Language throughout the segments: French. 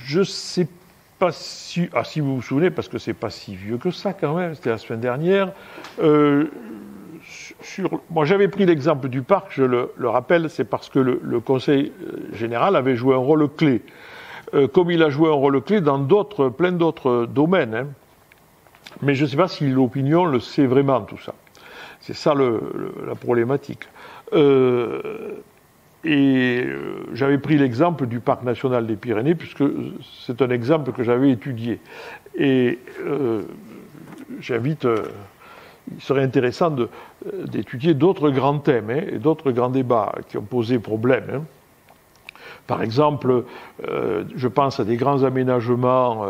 je sais pas si... Ah, si vous vous souvenez, parce que c'est pas si vieux que ça quand même, c'était la semaine dernière. Moi, j'avais pris l'exemple du parc, je le rappelle, c'est parce que le Conseil général avait joué un rôle clé. Comme il a joué un rôle clé dans plein d'autres domaines. Hein. Mais je ne sais pas si l'opinion le sait vraiment, tout ça. C'est ça la problématique. J'avais pris l'exemple du parc national des Pyrénées, puisque c'est un exemple que j'avais étudié. Et j'invite... il serait intéressant d'étudier d'autres grands thèmes hein, et d'autres grands débats qui ont posé problème. Hein. Par exemple, je pense à des grands aménagements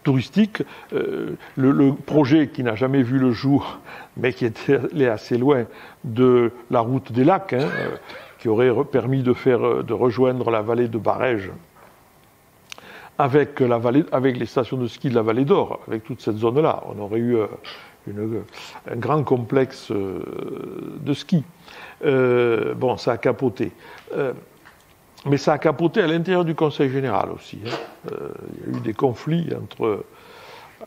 touristiques. Le projet qui n'a jamais vu le jour, mais qui était allé assez loin, de la route des lacs, hein, qui aurait permis de rejoindre la vallée de Barèges avec les stations de ski de la vallée d'Or, avec toute cette zone-là. On aurait eu un grand complexe de ski. Bon, ça a capoté. Mais ça a capoté à l'intérieur du Conseil général aussi. Hein. Il y a eu des conflits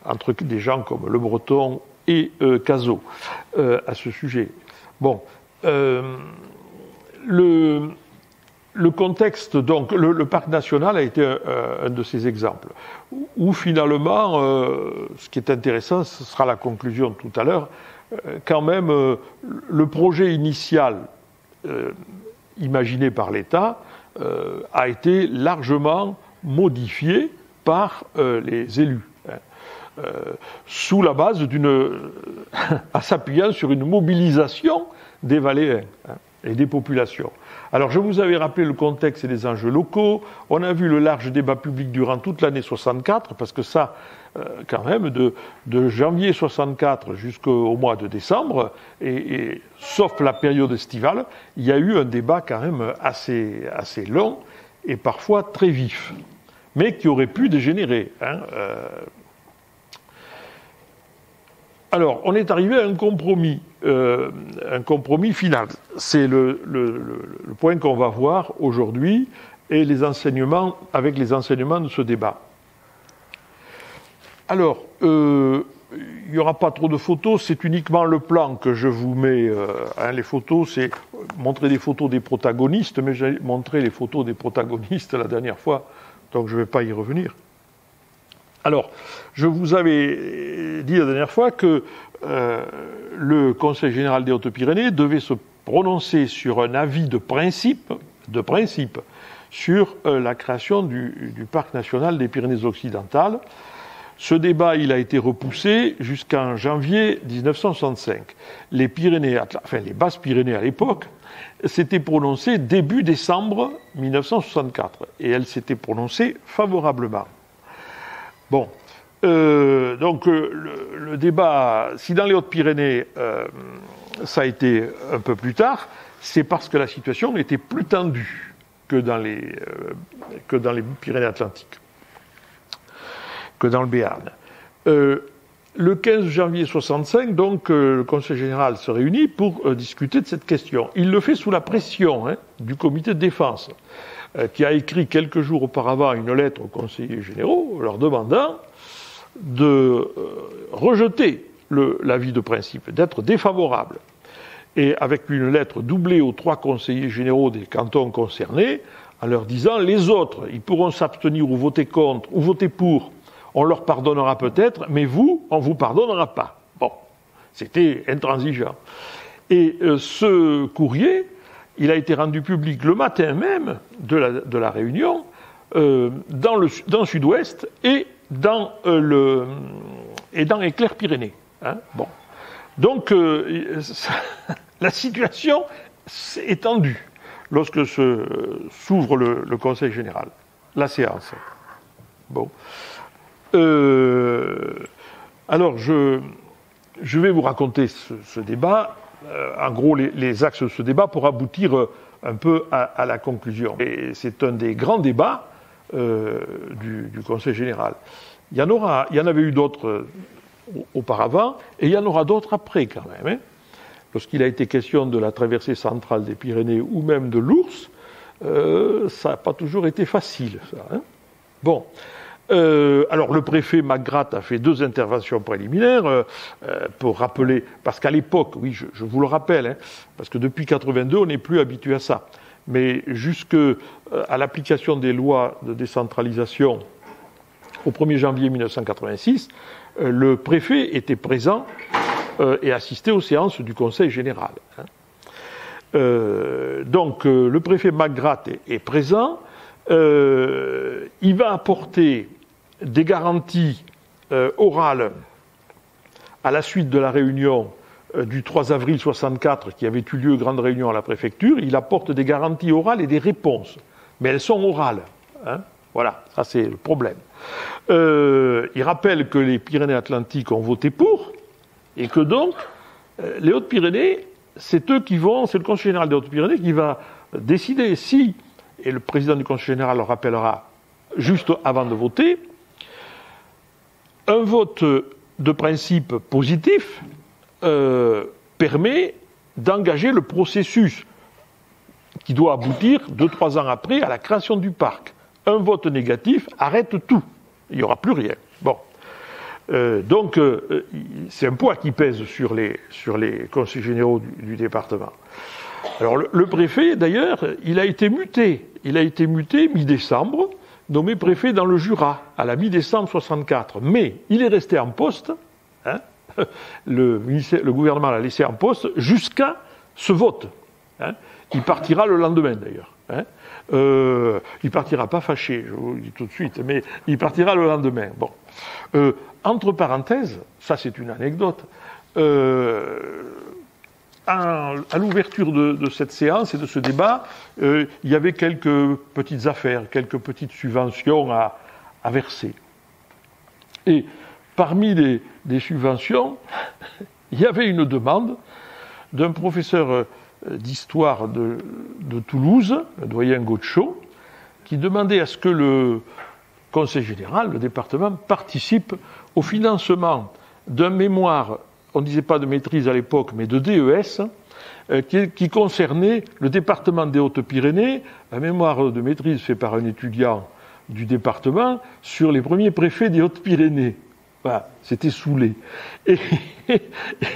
entre des gens comme Le Breton et Cazaux à ce sujet. Bon, le contexte, donc, le parc national a été un de ces exemples, où finalement, ce qui est intéressant, ce sera la conclusion tout à l'heure, quand même, le projet initial imaginé par l'État a été largement modifié par les élus, hein, sous la base en s'appuyant sur une mobilisation des Valéens hein, et des populations. Alors, je vous avais rappelé le contexte et les enjeux locaux. On a vu le large débat public durant toute l'année 64, parce que ça, quand même, de janvier 64 jusqu'au mois de décembre, et sauf la période estivale, il y a eu un débat quand même assez long et parfois très vif, mais qui aurait pu dégénérer. Hein, Alors, on est arrivé à un compromis final. C'est le point qu'on va voir aujourd'hui et avec les enseignements de ce débat. Alors, il n'y aura pas trop de photos, c'est uniquement le plan que je vous mets. Hein, les photos, c'est montrer des photos des protagonistes, mais j'ai montré les photos des protagonistes la dernière fois, donc je ne vais pas y revenir. Alors, je vous avais dit la dernière fois que le Conseil général des Hautes-Pyrénées devait se prononcer sur un avis de principe sur la création du parc national des Pyrénées-Occidentales. Ce débat, il a été repoussé jusqu'en janvier 1965. Les Basses-Pyrénées à l'époque s'étaient prononcées début décembre 1964 et elles s'étaient prononcées favorablement. Bon, donc le débat, si dans les Hautes-Pyrénées ça a été un peu plus tard, c'est parce que la situation était plus tendue que dans les Pyrénées-Atlantiques, que dans le Béarn. Le 15 janvier 65, donc, le Conseil général se réunit pour discuter de cette question. Il le fait sous la pression du comité de défense, qui a écrit quelques jours auparavant une lettre aux conseillers généraux leur demandant de rejeter l'avis de principe, d'être défavorable. Et avec une lettre doublée aux 3 conseillers généraux des cantons concernés, en leur disant les autres, ils pourront s'abstenir ou voter contre ou voter pour, on leur pardonnera peut-être, mais vous, on ne vous pardonnera pas. Bon, c'était intransigeant. Et ce courrier, il a été rendu public le matin même de la réunion dans le Sud-Ouest et dans les Clairs-Pyrénées. Hein, bon. Donc, la situation est tendue lorsque s'ouvre le Conseil général, la séance. Bon. Alors, je vais vous raconter ce débat, en gros les axes de ce débat pour aboutir un peu à la conclusion. Et c'est un des grands débats du Conseil général. Il y en avait eu d'autres auparavant, et il y en aura d'autres après quand même. Hein. Lorsqu'il a été question de la traversée centrale des Pyrénées ou même de l'Ours, ça n'a pas toujours été facile, ça. Hein. Bon. Alors le préfet McGrath a fait 2 interventions préliminaires pour rappeler, parce qu'à l'époque, oui, je vous le rappelle, hein, parce que depuis 82, on n'est plus habitué à ça, mais jusqu'à l'application des lois de décentralisation au 1er janvier 1986, le préfet était présent et assistait aux séances du Conseil général. Hein. Donc le préfet McGrath est présent, il va apporter des garanties orales à la suite de la réunion du 3 avril 64 qui avait eu lieu, grande réunion à la préfecture. Il apporte des garanties orales et des réponses, mais elles sont orales. Hein. Voilà, ça c'est le problème. Il rappelle que les Pyrénées-Atlantiques ont voté pour, et que donc les Hautes-Pyrénées, c'est le Conseil général des Hautes-Pyrénées qui va décider si, et le président du Conseil général le rappellera juste avant de voter, un vote de principe positif permet d'engager le processus qui doit aboutir 2-3 ans après à la création du parc. Un vote négatif arrête tout. Il n'y aura plus rien. Bon. Donc, c'est un poids qui pèse sur les conseils généraux du département. Alors, le préfet, d'ailleurs, il a été muté. Il a été muté mi-décembre, nommé préfet dans le Jura, à la mi-décembre 64. Mais il est resté en poste, hein, le gouvernement l'a laissé en poste, jusqu'à ce vote. Hein. Il partira le lendemain, d'ailleurs. Hein. Il partira pas fâché, je vous le dis tout de suite, mais il partira le lendemain. Bon. Entre parenthèses, ça c'est une anecdote, à l'ouverture de cette séance et de ce débat, il y avait quelques petites affaires, quelques petites subventions à verser. Et parmi les subventions, il y avait une demande d'un professeur d'histoire de Toulouse, le doyen Gaucho, qui demandait à ce que le Conseil général, le département, participe au financement d'un mémoire, on ne disait pas de maîtrise à l'époque, mais de DES, qui concernait le département des Hautes-Pyrénées, un mémoire de maîtrise fait par un étudiant du département sur les premiers préfets des Hautes-Pyrénées. Voilà, c'était saoulé. Et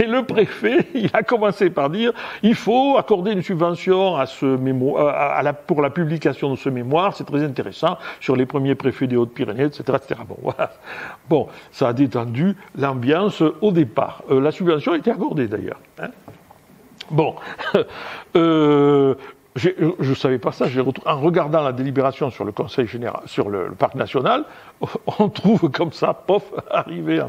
le préfet, il a commencé par dire il faut accorder une subvention à ce mémoire, pour la publication de ce mémoire, c'est très intéressant, sur les premiers préfets des Hautes-Pyrénées, etc., etc. Bon, voilà. Bon, ça a détendu l'ambiance au départ. La subvention a été accordée d'ailleurs. Hein. Bon. Je ne savais pas ça, en regardant la délibération sur le Conseil général, sur le Parc national, on trouve comme ça, pof, arrivé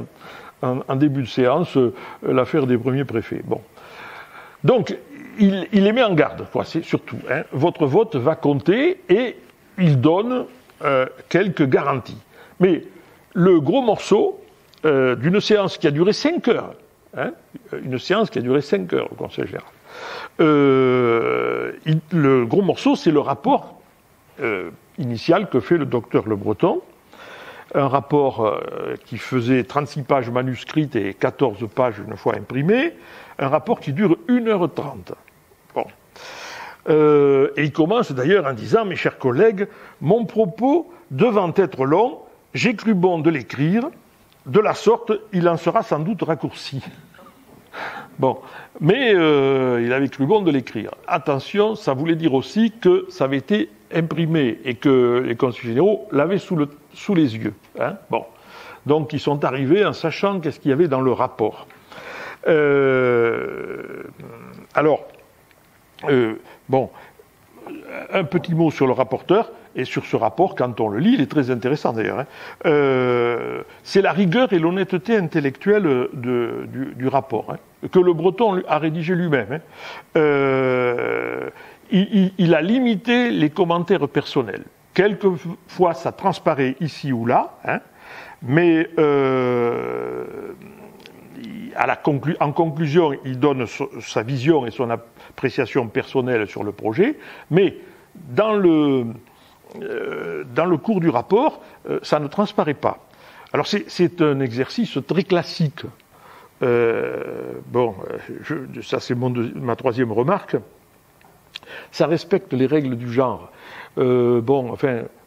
en début de séance, l'affaire des premiers préfets. Bon. Donc, il les met en garde, quoi, c'est surtout. Hein, votre vote va compter et il donne quelques garanties. Mais le gros morceau d'une séance qui a duré 5 heures, hein, une séance qui a duré 5 heures au Conseil général, le gros morceau, c'est le rapport initial que fait le docteur Le Breton, un rapport qui faisait 36 pages manuscrites et 14 pages une fois imprimées, un rapport qui dure 1h30. Bon. Et il commence d'ailleurs en disant « Mes chers collègues, mon propos devant être long, j'ai cru bon de l'écrire, de la sorte, il en sera sans doute raccourci. » Bon, mais il avait cru bon de l'écrire. Attention, ça voulait dire aussi que ça avait été imprimé et que les conseillers généraux l'avaient sous les yeux. Hein, bon, donc ils sont arrivés en sachant qu'est-ce qu'il y avait dans le rapport. Bon, un petit mot sur le rapporteur. Et sur ce rapport, quand on le lit, il est très intéressant d'ailleurs. Hein. C'est la rigueur et l'honnêteté intellectuelle du rapport, hein, que Le Breton a rédigé lui-même. Hein. Il a limité les commentaires personnels. Quelquefois, ça transparaît ici ou là, hein, mais en conclusion, il donne sa vision et son appréciation personnelle sur le projet, mais dans le cours du rapport, ça ne transparaît pas. Alors c'est un exercice très classique. Ça c'est ma troisième remarque. Ça respecte les règles du genre.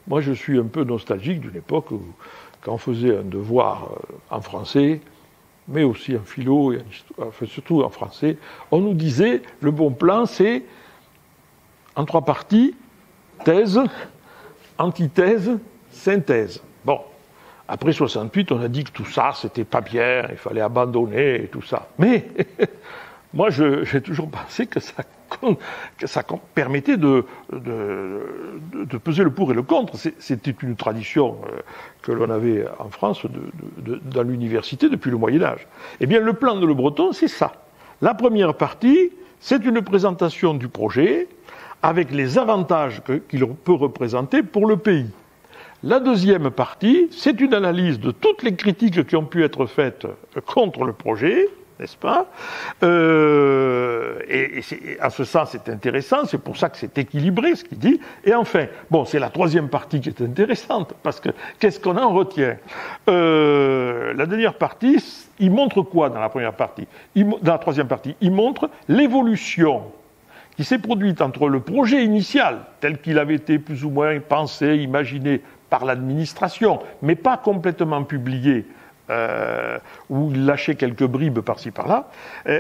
moi je suis un peu nostalgique d'une époque où, quand on faisait un devoir en français, mais aussi en philo, et enfin, surtout en français, on nous disait, le bon plan, c'est en 3 parties, thèse, antithèse, synthèse. Bon, après 68, on a dit que tout ça, c'était pas bien, il fallait abandonner et tout ça. Mais moi, j'ai toujours pensé que ça permettait de peser le pour et le contre. C'était une tradition que l'on avait en France dans l'université depuis le Moyen-Âge. Eh bien, le plan de Le Breton, c'est ça. La première partie, c'est une présentation du projet avec les avantages qu'il peut représenter pour le pays. La deuxième partie, c'est une analyse de toutes les critiques qui ont pu être faites contre le projet, n'est-ce pas? Et à ce sens, c'est intéressant, c'est pour ça que c'est équilibré, ce qu'il dit. Et enfin, bon, c'est la troisième partie qui est intéressante, parce que qu'est-ce qu'on en retient? La dernière partie, il montre quoi dans la première partie? Dans la troisième partie, il montre l'évolution qui s'est produite entre le projet initial, tel qu'il avait été plus ou moins pensé, imaginé par l'administration, mais pas complètement publié, où il lâchait quelques bribes par-ci par-là,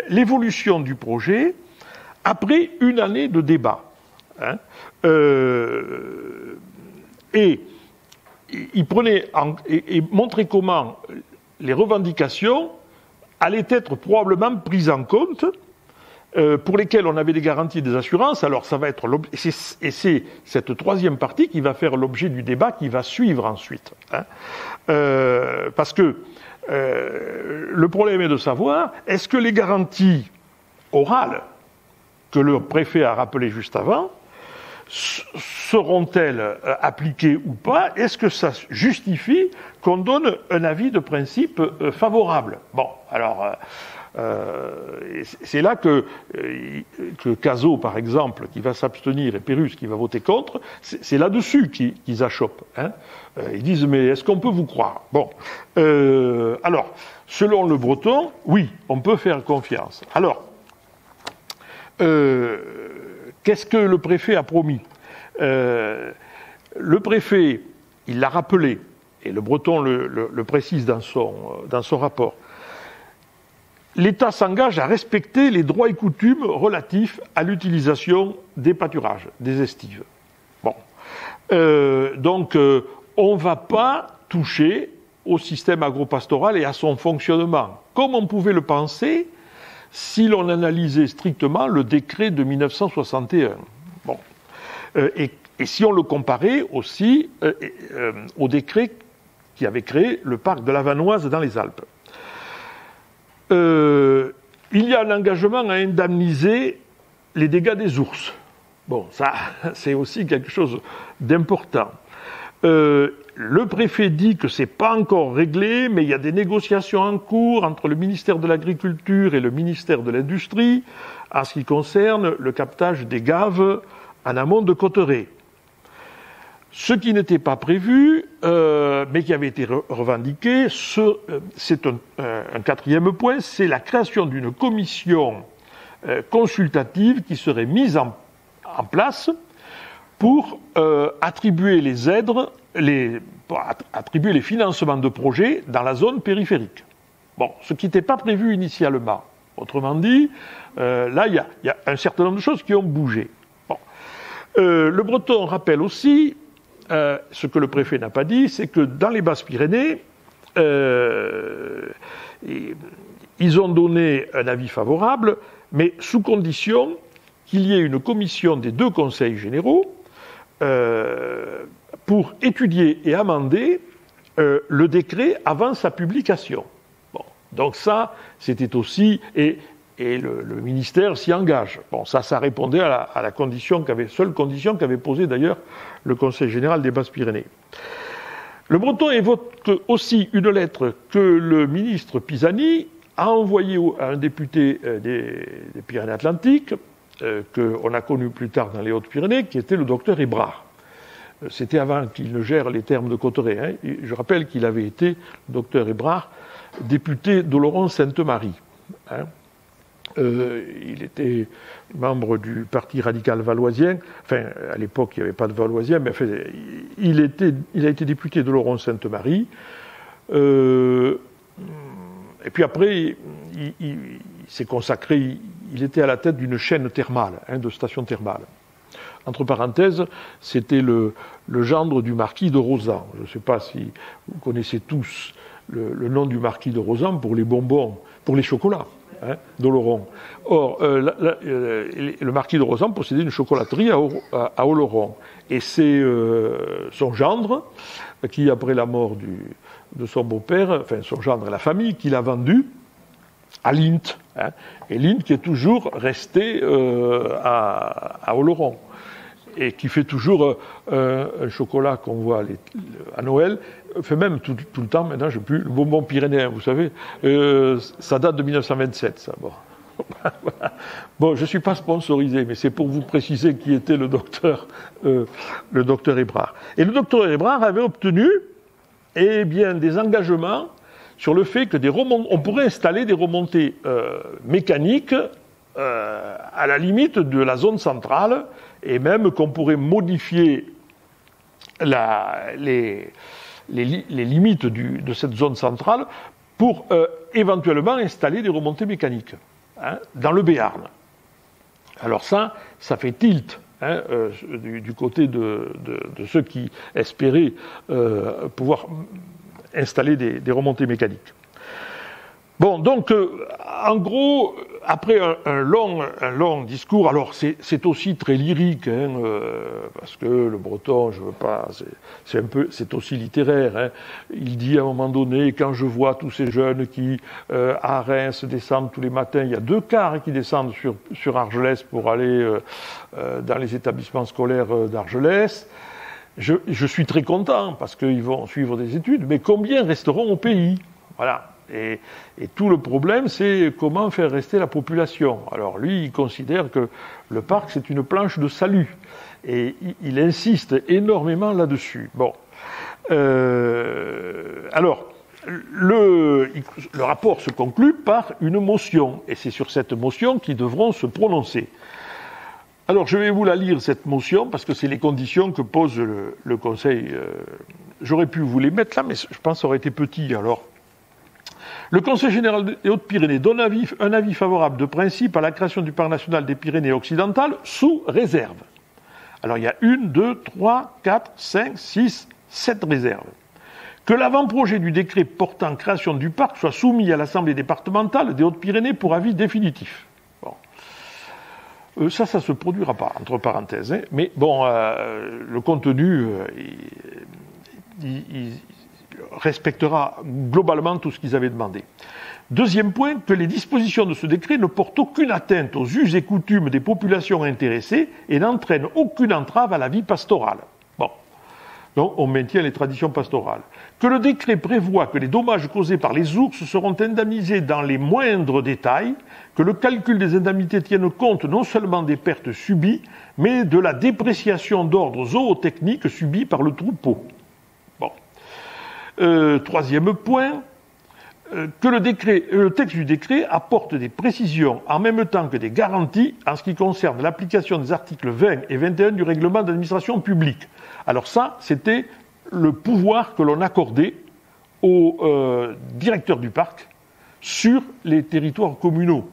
l'évolution du projet après une année de débat. Hein, et il prenait et montrait comment les revendications allaient être probablement prises en compte, pour lesquels on avait des garanties et des assurances. Alors ça va être et c'est cette troisième partie qui va faire l'objet du débat qui va suivre ensuite. Hein. Parce que le problème est de savoir, est-ce que les garanties orales que le préfet a rappelées juste avant seront-elles appliquées ou pas? Est-ce que ça justifie qu'on donne un avis de principe favorable? Bon, alors c'est là que Cazot, par exemple, qui va s'abstenir, et Pérus qui va voter contre, c'est là-dessus qu'ils achoppent. Hein. Ils disent, mais est-ce qu'on peut vous croire? Bon, alors, selon Le Breton, oui, on peut faire confiance. Alors, qu'est-ce que le préfet a promis? Le préfet, il l'a rappelé, et Le Breton le précise dans son rapport, l'État s'engage à respecter les droits et coutumes relatifs à l'utilisation des pâturages, des estives. Bon. Donc, on ne va pas toucher au système agropastoral et à son fonctionnement, comme on pouvait le penser si l'on analysait strictement le décret de 1961. Bon. Et si on le comparait aussi au décret qui avait créé le parc de la Vanoise dans les Alpes. Il y a un engagement à indemniser les dégâts des ours. Bon, ça, c'est aussi quelque chose d'important. Le préfet dit que c'est pas encore réglé, mais il y a des négociations en cours entre le ministère de l'Agriculture et le ministère de l'Industrie en ce qui concerne le captage des gaves en amont de Cauterets. Ce qui n'était pas prévu, mais qui avait été revendiqué, c'est un quatrième point, c'est la création d'une commission consultative qui serait mise en place pour attribuer les aides, attribuer les financements de projets dans la zone périphérique. Bon, ce qui n'était pas prévu initialement. Autrement dit, là, il y a un certain nombre de choses qui ont bougé. Bon. Le Breton rappelle aussi, ce que le préfet n'a pas dit, c'est que dans les Basses-Pyrénées, ils ont donné un avis favorable, mais sous condition qu'il y ait une commission des 2 conseils généraux pour étudier et amender le décret avant sa publication. Bon, donc ça, c'était aussi... Et le ministère s'y engage. Bon, ça répondait à la seule condition qu'avait posée d'ailleurs le Conseil général des Basses-Pyrénées. Le Breton évoque aussi une lettre que le ministre Pisani a envoyée à un député des Pyrénées-Atlantiques, qu'on a connu plus tard dans les Hautes-Pyrénées, qui était le docteur Hébrard. C'était avant qu'il ne gère les termes de Cauterets. Hein. Je rappelle qu'il avait été, le docteur Hébrard, député d'Oloron-Sainte-Marie. Hein. Il était membre du Parti radical valoisien. Enfin, à l'époque, il n'y avait pas de valoisien, mais enfin, il a été député de Laurent-Sainte-Marie. Et puis après, il s'est consacré, il était à la tête d'une chaîne thermale, de stations thermales. Entre parenthèses, c'était le gendre du marquis de Rozan. Je ne sais pas si vous connaissez tous le nom du marquis de Rozan pour les bonbons, pour les chocolats. d'Oloron. Or, le marquis de Rozan possédait une chocolaterie à Oloron. Et c'est son gendre, qui, après la mort de son beau-père, enfin son gendre et la famille, qui l'a vendu à Lindt. Et Lindt qui est toujours resté à Oloron. Et qui fait toujours un chocolat qu'on voit à Noël, fait même tout le temps, maintenant, je ne sais plus, le bonbon pyrénéen, vous savez, ça date de 1927, ça. Bon, bon je ne suis pas sponsorisé, mais c'est pour vous préciser qui était le docteur Hébrard. Et le docteur Hébrard avait obtenu des engagements sur le fait que on pourrait installer des remontées mécaniques à la limite de la zone centrale, et même qu'on pourrait modifier les limites de cette zone centrale pour éventuellement installer des remontées mécaniques dans le Béarn. Alors ça fait tilt du côté de ceux qui espéraient pouvoir installer des remontées mécaniques. Bon, donc, en gros, après un long discours, alors c'est aussi très lyrique, parce que le breton, je veux pas, c'est aussi littéraire. Il dit à un moment donné, quand je vois tous ces jeunes qui à Reims descendent tous les matins, il y a 2 cars qui descendent sur Argelès pour aller dans les établissements scolaires d'Argelès. Je suis très content parce qu'ils vont suivre des études, mais combien resteront au pays? Voilà. Et tout le problème, c'est comment faire rester la population. Alors lui, il considère que le parc, c'est une planche de salut. Et il insiste énormément là-dessus. Bon. Alors, le rapport se conclut par une motion. Et c'est sur cette motion qu'ils devront se prononcer. Alors, je vais vous la lire, cette motion, parce que c'est les conditions que pose le Conseil. J'aurais pu vous les mettre là, mais je pense que ça aurait été petit, alors... Le Conseil général des Hautes-Pyrénées donne un avis favorable de principe à la création du parc national des Pyrénées occidentales sous réserve. Alors il y a 1, 2, 3, 4, 5, 6, 7 réserves. Que l'avant-projet du décret portant création du parc soit soumis à l'Assemblée départementale des Hautes-Pyrénées pour avis définitif. Bon. Ça se produira pas, entre parenthèses. Mais bon, le contenu, il respectera globalement tout ce qu'ils avaient demandé. Deuxième point, que les dispositions de ce décret ne portent aucune atteinte aux us et coutumes des populations intéressées et n'entraînent aucune entrave à la vie pastorale. Bon. Donc, on maintient les traditions pastorales. Que le décret prévoit que les dommages causés par les ours seront indemnisés dans les moindres détails, que le calcul des indemnités tienne compte non seulement des pertes subies, mais de la dépréciation d'ordre zootechnique subie par le troupeau. Troisième point, que le texte du décret apporte des précisions en même temps que des garanties en ce qui concerne l'application des articles 20 et 21 du règlement d'administration publique. Alors ça, c'était le pouvoir que l'on accordait au directeur du parc sur les territoires communaux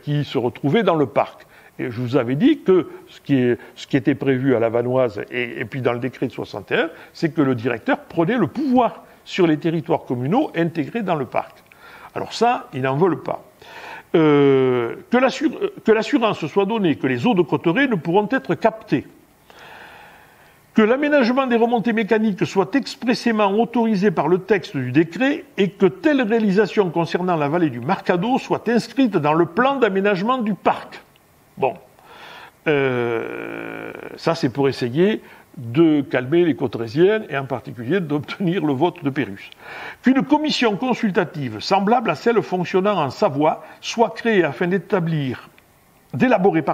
qui se retrouvaient dans le parc. Et je vous avais dit que ce qui était prévu à la Vanoise et puis dans le décret de 61, c'est que le directeur prenait le pouvoir sur les territoires communaux intégrés dans le parc. Alors ça, ils n'en veulent pas. Que l'assurance soit donnée que les eaux de Cotteret ne pourront être captées. Que l'aménagement des remontées mécaniques soit expressément autorisé par le texte du décret et que telle réalisation concernant la vallée du Marcado soit inscrite dans le plan d'aménagement du parc. Bon, ça c'est pour essayer de calmer les Cotterésiennes et en particulier d'obtenir le vote de Pérus. Qu'une commission consultative semblable à celle fonctionnant en Savoie soit créée afin d'élaborer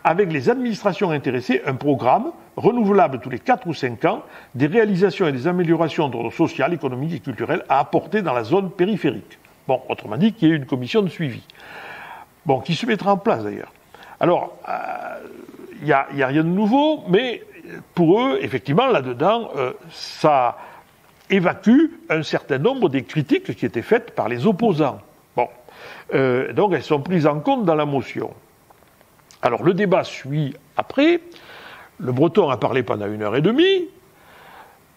avec les administrations intéressées un programme renouvelable tous les 4 ou 5 ans des réalisations et des améliorations d'ordre social, économique et culturel à apporter dans la zone périphérique. Bon, autrement dit, qu'il y ait une commission de suivi. Bon, qui se mettra en place d'ailleurs. Alors, il n'y a rien de nouveau, mais pour eux, effectivement, là-dedans, ça évacue un certain nombre des critiques qui étaient faites par les opposants. Bon, donc elles sont prises en compte dans la motion. Alors le débat suit après. Le Breton a parlé pendant 1h30.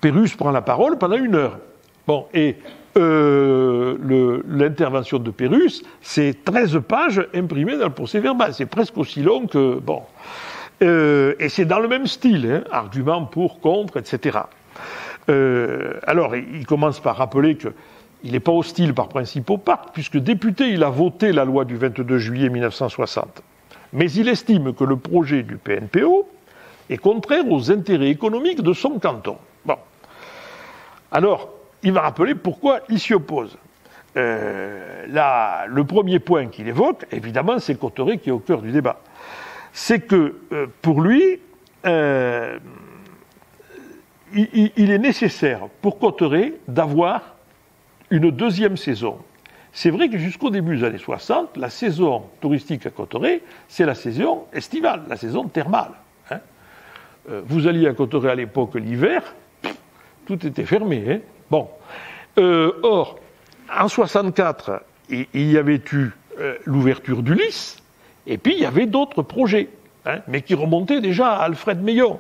Pérus prend la parole pendant 1 heure. Bon, et l'intervention de Pérus, c'est 13 pages imprimées dans le procès-verbal. C'est presque aussi long que... Bon. Et c'est dans le même style, hein, argument pour, contre, etc. Alors, il commence par rappeler qu'il n'est pas hostile par principe au parc, puisque député, il a voté la loi du 22 juillet 1960. Mais il estime que le projet du PNPO est contraire aux intérêts économiques de son canton. Bon. Alors, il va rappeler pourquoi il s'y oppose. Le premier point qu'il évoque, évidemment, c'est Cotterêts qui est au cœur du débat. C'est que, pour lui, il est nécessaire pour Cotterêts d'avoir une deuxième saison. C'est vrai que jusqu'au début des années 60, la saison touristique à Cotterêts, c'est la saison estivale, la saison thermale. Hein. Vous alliez à Cotterêts à l'époque l'hiver, tout était fermé. Hein. Bon. Or, en 64, il y avait eu l'ouverture du Lys, et puis il y avait d'autres projets, hein, mais qui remontaient déjà à Alfred Meillon.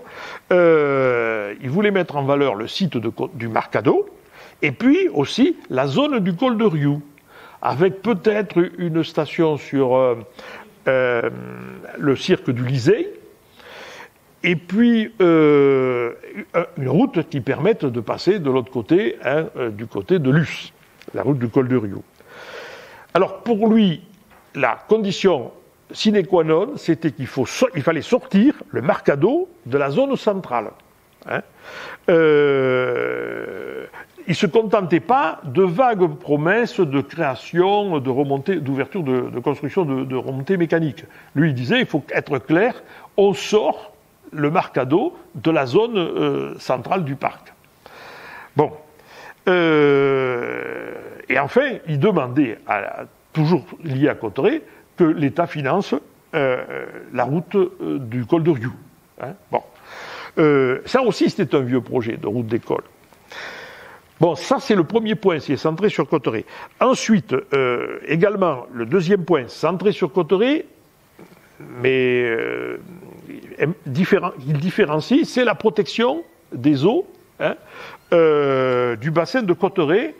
Il voulait mettre en valeur le site du Marcado, et puis aussi la zone du col de Rioux, avec peut-être une station sur le cirque du Lycée, et puis une route qui permette de passer de l'autre côté, hein, du côté de Luce, la route du col de Rioux. Alors pour lui, la condition sine qua non, c'était qu'il fallait sortir le Marcado de la zone centrale. Hein. Il ne se contentait pas de vagues promesses de création, de remontée, d'ouverture, de construction de remontées mécaniques. Lui, il disait, il faut être clair, on sort le Marcado de la zone centrale du parc. Bon. Et enfin, il demandait, toujours lié à Cotterêts, que l'État finance la route du col de Rioux. Hein, bon. Ça aussi, c'était un vieux projet de route d'école. Bon, ça, c'est le premier point, c'est centré sur Cotterêts. Ensuite, également, le deuxième point, centré sur Cotterêts, mais il différencie, c'est la protection des eaux, hein, du bassin de Cotterêts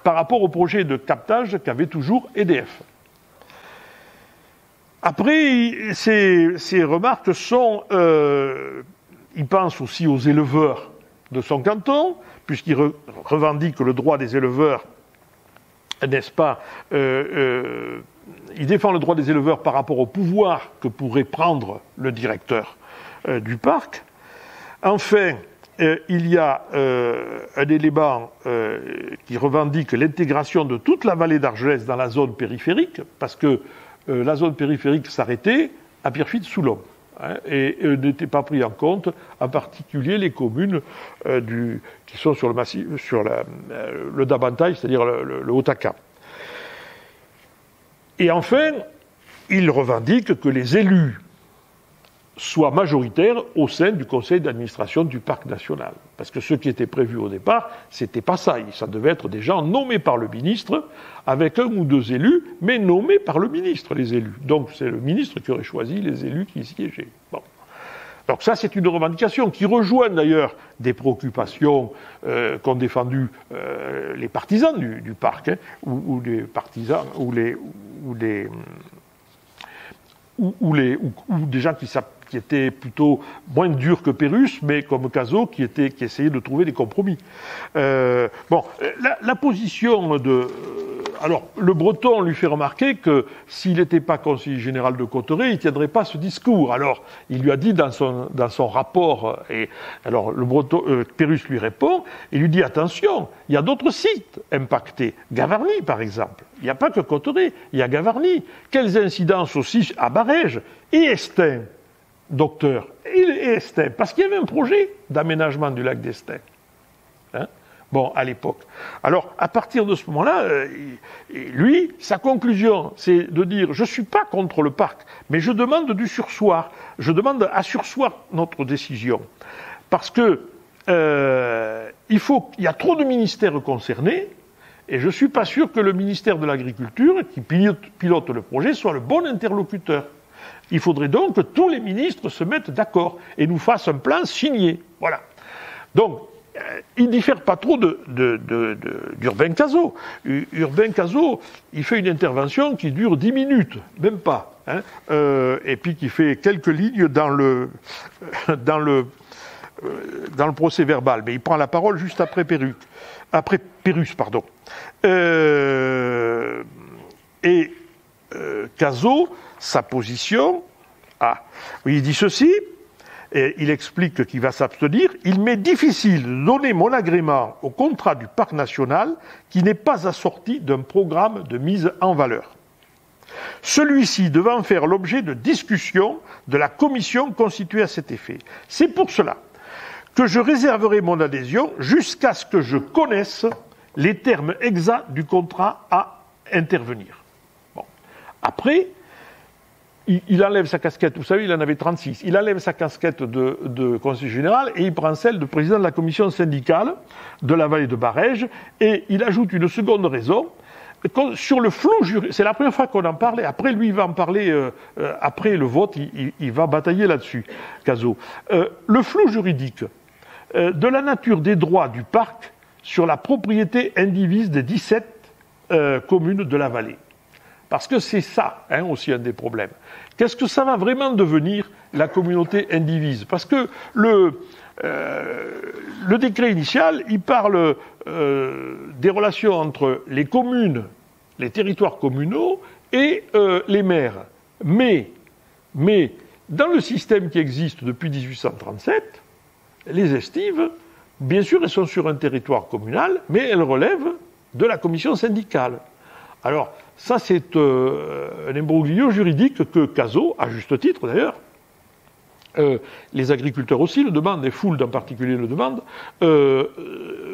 par rapport au projet de captage qu'avait toujours EDF. Après, ces remarques sont... il pense aussi aux éleveurs de son canton, puisqu'il revendique le droit des éleveurs, n'est-ce pas, il défend le droit des éleveurs par rapport au pouvoir que pourrait prendre le directeur du parc. Enfin, il y a un élément qui revendique l'intégration de toute la vallée d'Argelès dans la zone périphérique, parce que la zone périphérique s'arrêtait à Pierrefitte-Soulon. Hein, et n'était pas pris en compte, en particulier les communes qui sont sur le massif, sur le Dabantail, c'est-à-dire le Haut-Aca. Et enfin, il revendique que les élus soient majoritaires au sein du conseil d'administration du parc national. Parce que ce qui était prévu au départ, c'était pas ça. Ça devait être des gens nommés par le ministre, avec 1 ou 2 élus, mais nommés par le ministre, les élus. Donc c'est le ministre qui aurait choisi les élus qui y siégeaient. Bon. Donc ça, c'est une revendication qui rejoint d'ailleurs des préoccupations qu'ont défendues les partisans du parc, hein, ou les partisans, ou des gens qui étaient plutôt moins durs que Pérus, mais comme Cazaux, qui essayaient de trouver des compromis. Bon, la position de... Alors, le Breton lui fait remarquer que s'il n'était pas conseiller général de Cotterêts, il ne tiendrait pas ce discours. Alors, il lui a dit dans son rapport, et alors le Breton, Pérus lui répond, il lui dit attention, il y a d'autres sites impactés. Gavarnie, par exemple. Il n'y a pas que Cotterêts, il y a Gavarnie. Quelles incidences aussi à Barèges et Estaing, docteur, et Estaing, parce qu'il y avait un projet d'aménagement du lac d'Estaing. Hein? Bon, à l'époque. Alors, à partir de ce moment-là, lui, sa conclusion, c'est de dire, je ne suis pas contre le parc, mais je demande du surseoir. Je demande à surseoir notre décision. Parce que il y a trop de ministères concernés, et je ne suis pas sûr que le ministère de l'Agriculture, qui pilote le projet, soit le bon interlocuteur. Il faudrait donc que tous les ministres se mettent d'accord et nous fassent un plan signé. Voilà. Donc, il ne diffère pas trop d'Urbain Cazaux. Urbain Cazaux, il fait une intervention qui dure 10 minutes, même pas. Hein, et puis qui fait quelques lignes dans le procès verbal. Mais il prend la parole juste après Pérus. Cazaux, sa position, il dit ceci, et il explique qu'il va s'abstenir. Il m'est difficile de donner mon agrément au contrat du parc national qui n'est pas assorti d'un programme de mise en valeur. Celui-ci devant faire l'objet de discussions de la commission constituée à cet effet. C'est pour cela que je réserverai mon adhésion jusqu'à ce que je connaisse les termes exacts du contrat à intervenir. Bon. Après, il enlève sa casquette, vous savez, il en avait 36, il enlève sa casquette de conseiller général et il prend celle de président de la commission syndicale de la vallée de Barège et il ajoute une seconde raison. Sur le flou juridique, c'est la première fois qu'on en parle, et après lui il va en parler, après le vote, il va batailler là-dessus, Cazaux. Le flou juridique de la nature des droits du parc sur la propriété indivise des 17 communes de la vallée. Parce que c'est ça aussi un des problèmes. Qu'est-ce que ça va vraiment devenir la communauté indivise? Parce que le décret initial, il parle des relations entre les communes, les territoires communaux et les maires. Mais dans le système qui existe depuis 1837, les estives, bien sûr, elles sont sur un territoire communal, mais elles relèvent de la commission syndicale. Alors, ça, c'est un imbroglio juridique que Cazaux, à juste titre d'ailleurs, les agriculteurs aussi le demandent, et Fould en particulier le demande,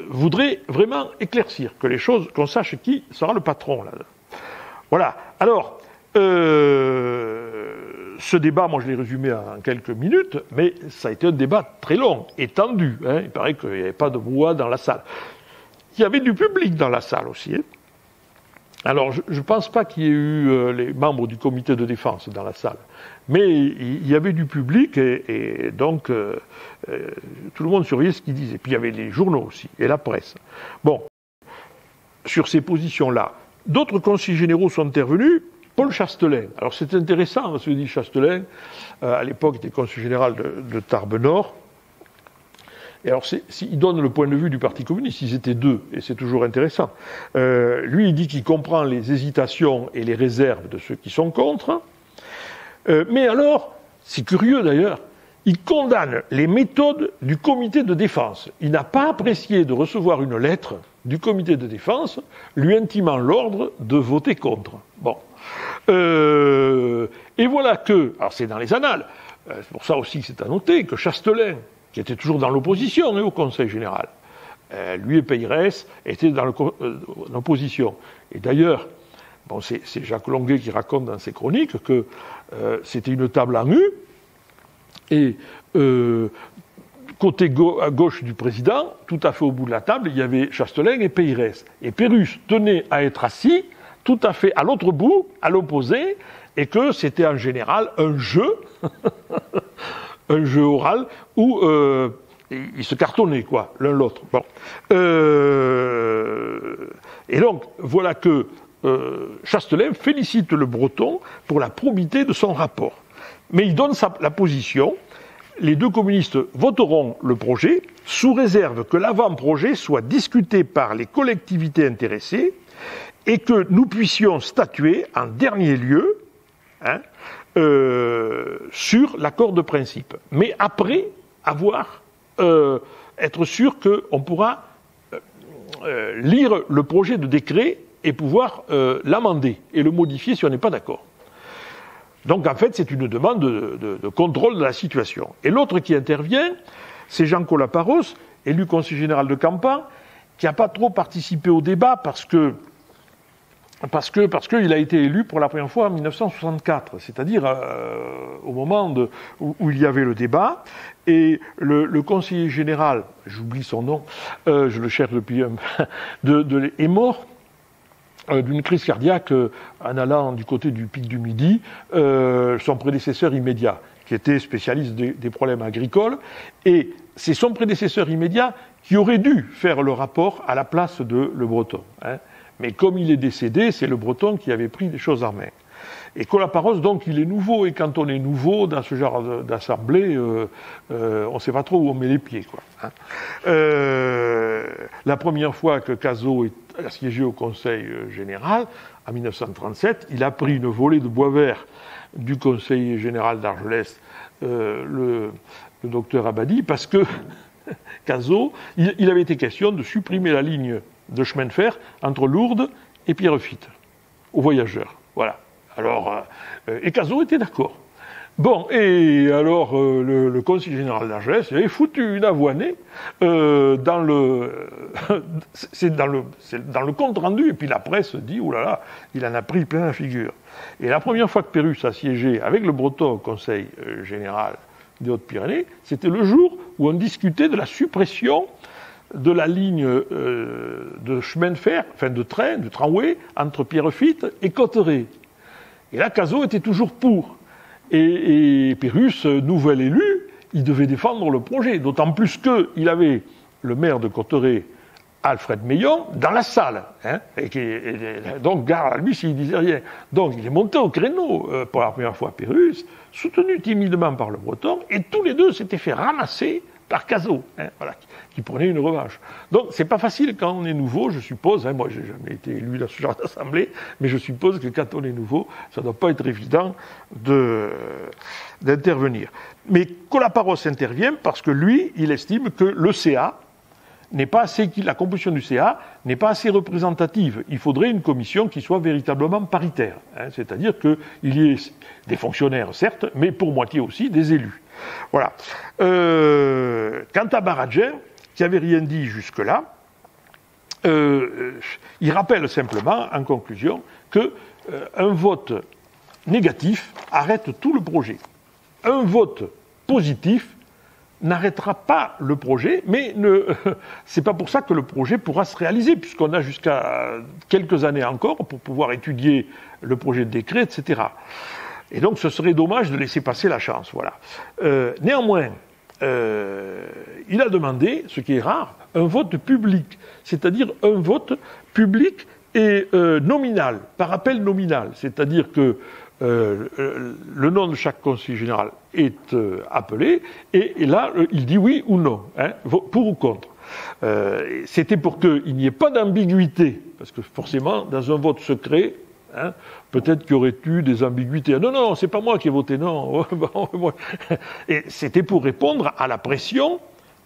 voudraient vraiment éclaircir que les choses, qu'on sache qui sera le patron là. Voilà. Alors, ce débat, moi je l'ai résumé en quelques minutes, mais ça a été un débat très long, étendu. Il paraît qu'il n'y avait pas de brouhaha dans la salle. Il y avait du public dans la salle aussi. Alors, je ne pense pas qu'il y ait eu les membres du comité de défense dans la salle, mais il y avait du public et donc tout le monde surveillait ce qu'il disait. Puis il y avait les journaux aussi et la presse. Bon, sur ces positions-là, d'autres conseillers généraux sont intervenus. Paul Chastelain. Alors c'est intéressant, ce que dit Chastelain. À l'époque, il était conseiller général de Tarbes-Nord. Et alors, il donne le point de vue du Parti communiste, ils étaient deux, et c'est toujours intéressant. Lui, il dit qu'il comprend les hésitations et les réserves de ceux qui sont contre. Mais alors, c'est curieux d'ailleurs, il condamne les méthodes du comité de défense. Il n'a pas apprécié de recevoir une lettre du comité de défense lui intimant l'ordre de voter contre. Bon. Et voilà que, alors c'est dans les annales, c'est pour ça aussi que c'est à noter, que Chastelain, qui était toujours dans l'opposition au Conseil général. Lui et Peyrès étaient dans l'opposition. Et d'ailleurs, bon, c'est Jacques Longuet qui raconte dans ses chroniques que c'était une table en U, et côté à gauche du président, tout à fait au bout de la table, il y avait Chastelain et Peyrès. Et Pérus tenait à être assis tout à fait à l'autre bout, à l'opposé, et que c'était en général un jeu... un jeu oral où ils se cartonnaient, quoi, l'un l'autre. Bon. Et donc, voilà que Chastelain félicite le Breton pour la probité de son rapport. Mais il donne la position. Les deux communistes voteront le projet, sous réserve que l'avant-projet soit discuté par les collectivités intéressées et que nous puissions statuer en dernier lieu, sur l'accord de principe. Mais après être sûr qu'on pourra lire le projet de décret et pouvoir l'amender et le modifier si on n'est pas d'accord. Donc en fait, c'est une demande de contrôle de la situation. Et l'autre qui intervient, c'est Jean Colaparos, élu conseiller général de Campan, qui n'a pas trop participé au débat parce qu'il a été élu pour la première fois en 1964, c'est-à-dire au moment où il y avait le débat, et le conseiller général, j'oublie son nom, je le cherche depuis est mort d'une crise cardiaque en allant du côté du pic du Midi, son prédécesseur immédiat, qui était spécialiste des problèmes agricoles, et c'est son prédécesseur immédiat qui aurait dû faire le rapport à la place de Le Breton. Hein. Mais comme il est décédé, c'est Le Breton qui avait pris les choses en main. Et Colaparos, donc, il est nouveau, et quand on est nouveau dans ce genre d'assemblée, on ne sait pas trop où on met les pieds, quoi. Hein. La première fois que Cazaux a siégé au Conseil général, en 1937, il a pris une volée de bois vert du conseiller général d'Argelès, le docteur Abadi, parce que Cazaux, il avait été question de supprimer la ligne de chemin de fer entre Lourdes et Pierrefitte, aux voyageurs. Voilà. Alors, et Cazaux était d'accord. Bon, et alors le conseiller général d'Argelès avait foutu une avoinée dans le compte rendu, et puis la presse dit, oulala, il en a pris plein la figure. Et la première fois que Pérusse a siégé avec Le Breton au Conseil général des Hautes-Pyrénées, c'était le jour où on discutait de la suppression de la ligne de chemin de fer, enfin de train, de tramway, entre Pierrefitte et Cotteret. Et là, Cazaux était toujours pour. Et Pérusse, nouvel élu, il devait défendre le projet, d'autant plus qu'il avait le maire de Cotteret, Alfred Meillon, dans la salle. Hein, donc, gare à lui s'il disait rien. Donc, il est monté au créneau pour la première fois Pérusse, soutenu timidement par Le Breton, et tous les deux s'étaient fait ramasser par Cazaux, hein, voilà, qui prenait une revanche. Donc, c'est pas facile quand on est nouveau, je suppose, hein, moi j'ai jamais été élu dans ce genre d'assemblée, mais je suppose que quand on est nouveau, ça doit pas être évident d'intervenir. Mais Colaparos intervient parce que lui, il estime que le CA n'est pas assez, la composition du CA n'est pas assez représentative. Il faudrait une commission qui soit véritablement paritaire, hein, c'est-à-dire qu'il y ait des fonctionnaires, certes, mais pour moitié aussi des élus. Voilà. Quant à Baradjer, qui n'avait rien dit jusque-là, il rappelle simplement, en conclusion, qu'un vote négatif arrête tout le projet. Un vote positif n'arrêtera pas le projet, mais c'est pas pour ça que le projet pourra se réaliser, puisqu'on a jusqu'à quelques années encore pour pouvoir étudier le projet de décret, etc. Et donc, ce serait dommage de laisser passer la chance. Voilà. Néanmoins, il a demandé, ce qui est rare, un vote public, c'est-à-dire un vote public et nominal, par appel nominal. C'est-à-dire que le nom de chaque conseiller général est appelé, et là, il dit oui ou non, hein, pour ou contre. C'était pour qu'il n'y ait pas d'ambiguïté, parce que forcément, dans un vote secret, hein, peut-être qu'il y aurait eu des ambiguïtés. Non, non, c'est pas moi qui ai voté non. Et c'était pour répondre à la pression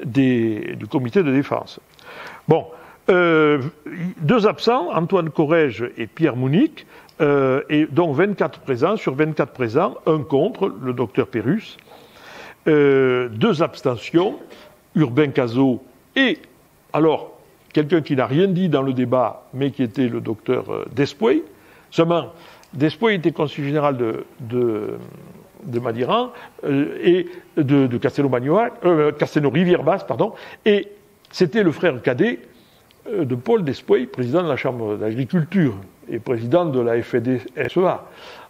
du comité de défense. Bon, deux absents, Antoine Corrège et Pierre Mounic, et donc 24 présents. Sur 24 présents, un contre, le docteur Pérusse, deux abstentions, Urbain Cazaux et, alors, quelqu'un qui n'a rien dit dans le débat, mais qui était le docteur Despoy. Seulement, Despoy était conseiller général de Madiran et de Castelnau-Rivière-Basse, pardon, et c'était le frère cadet de Paul Despoy, président de la Chambre d'agriculture et président de la FED-SEA.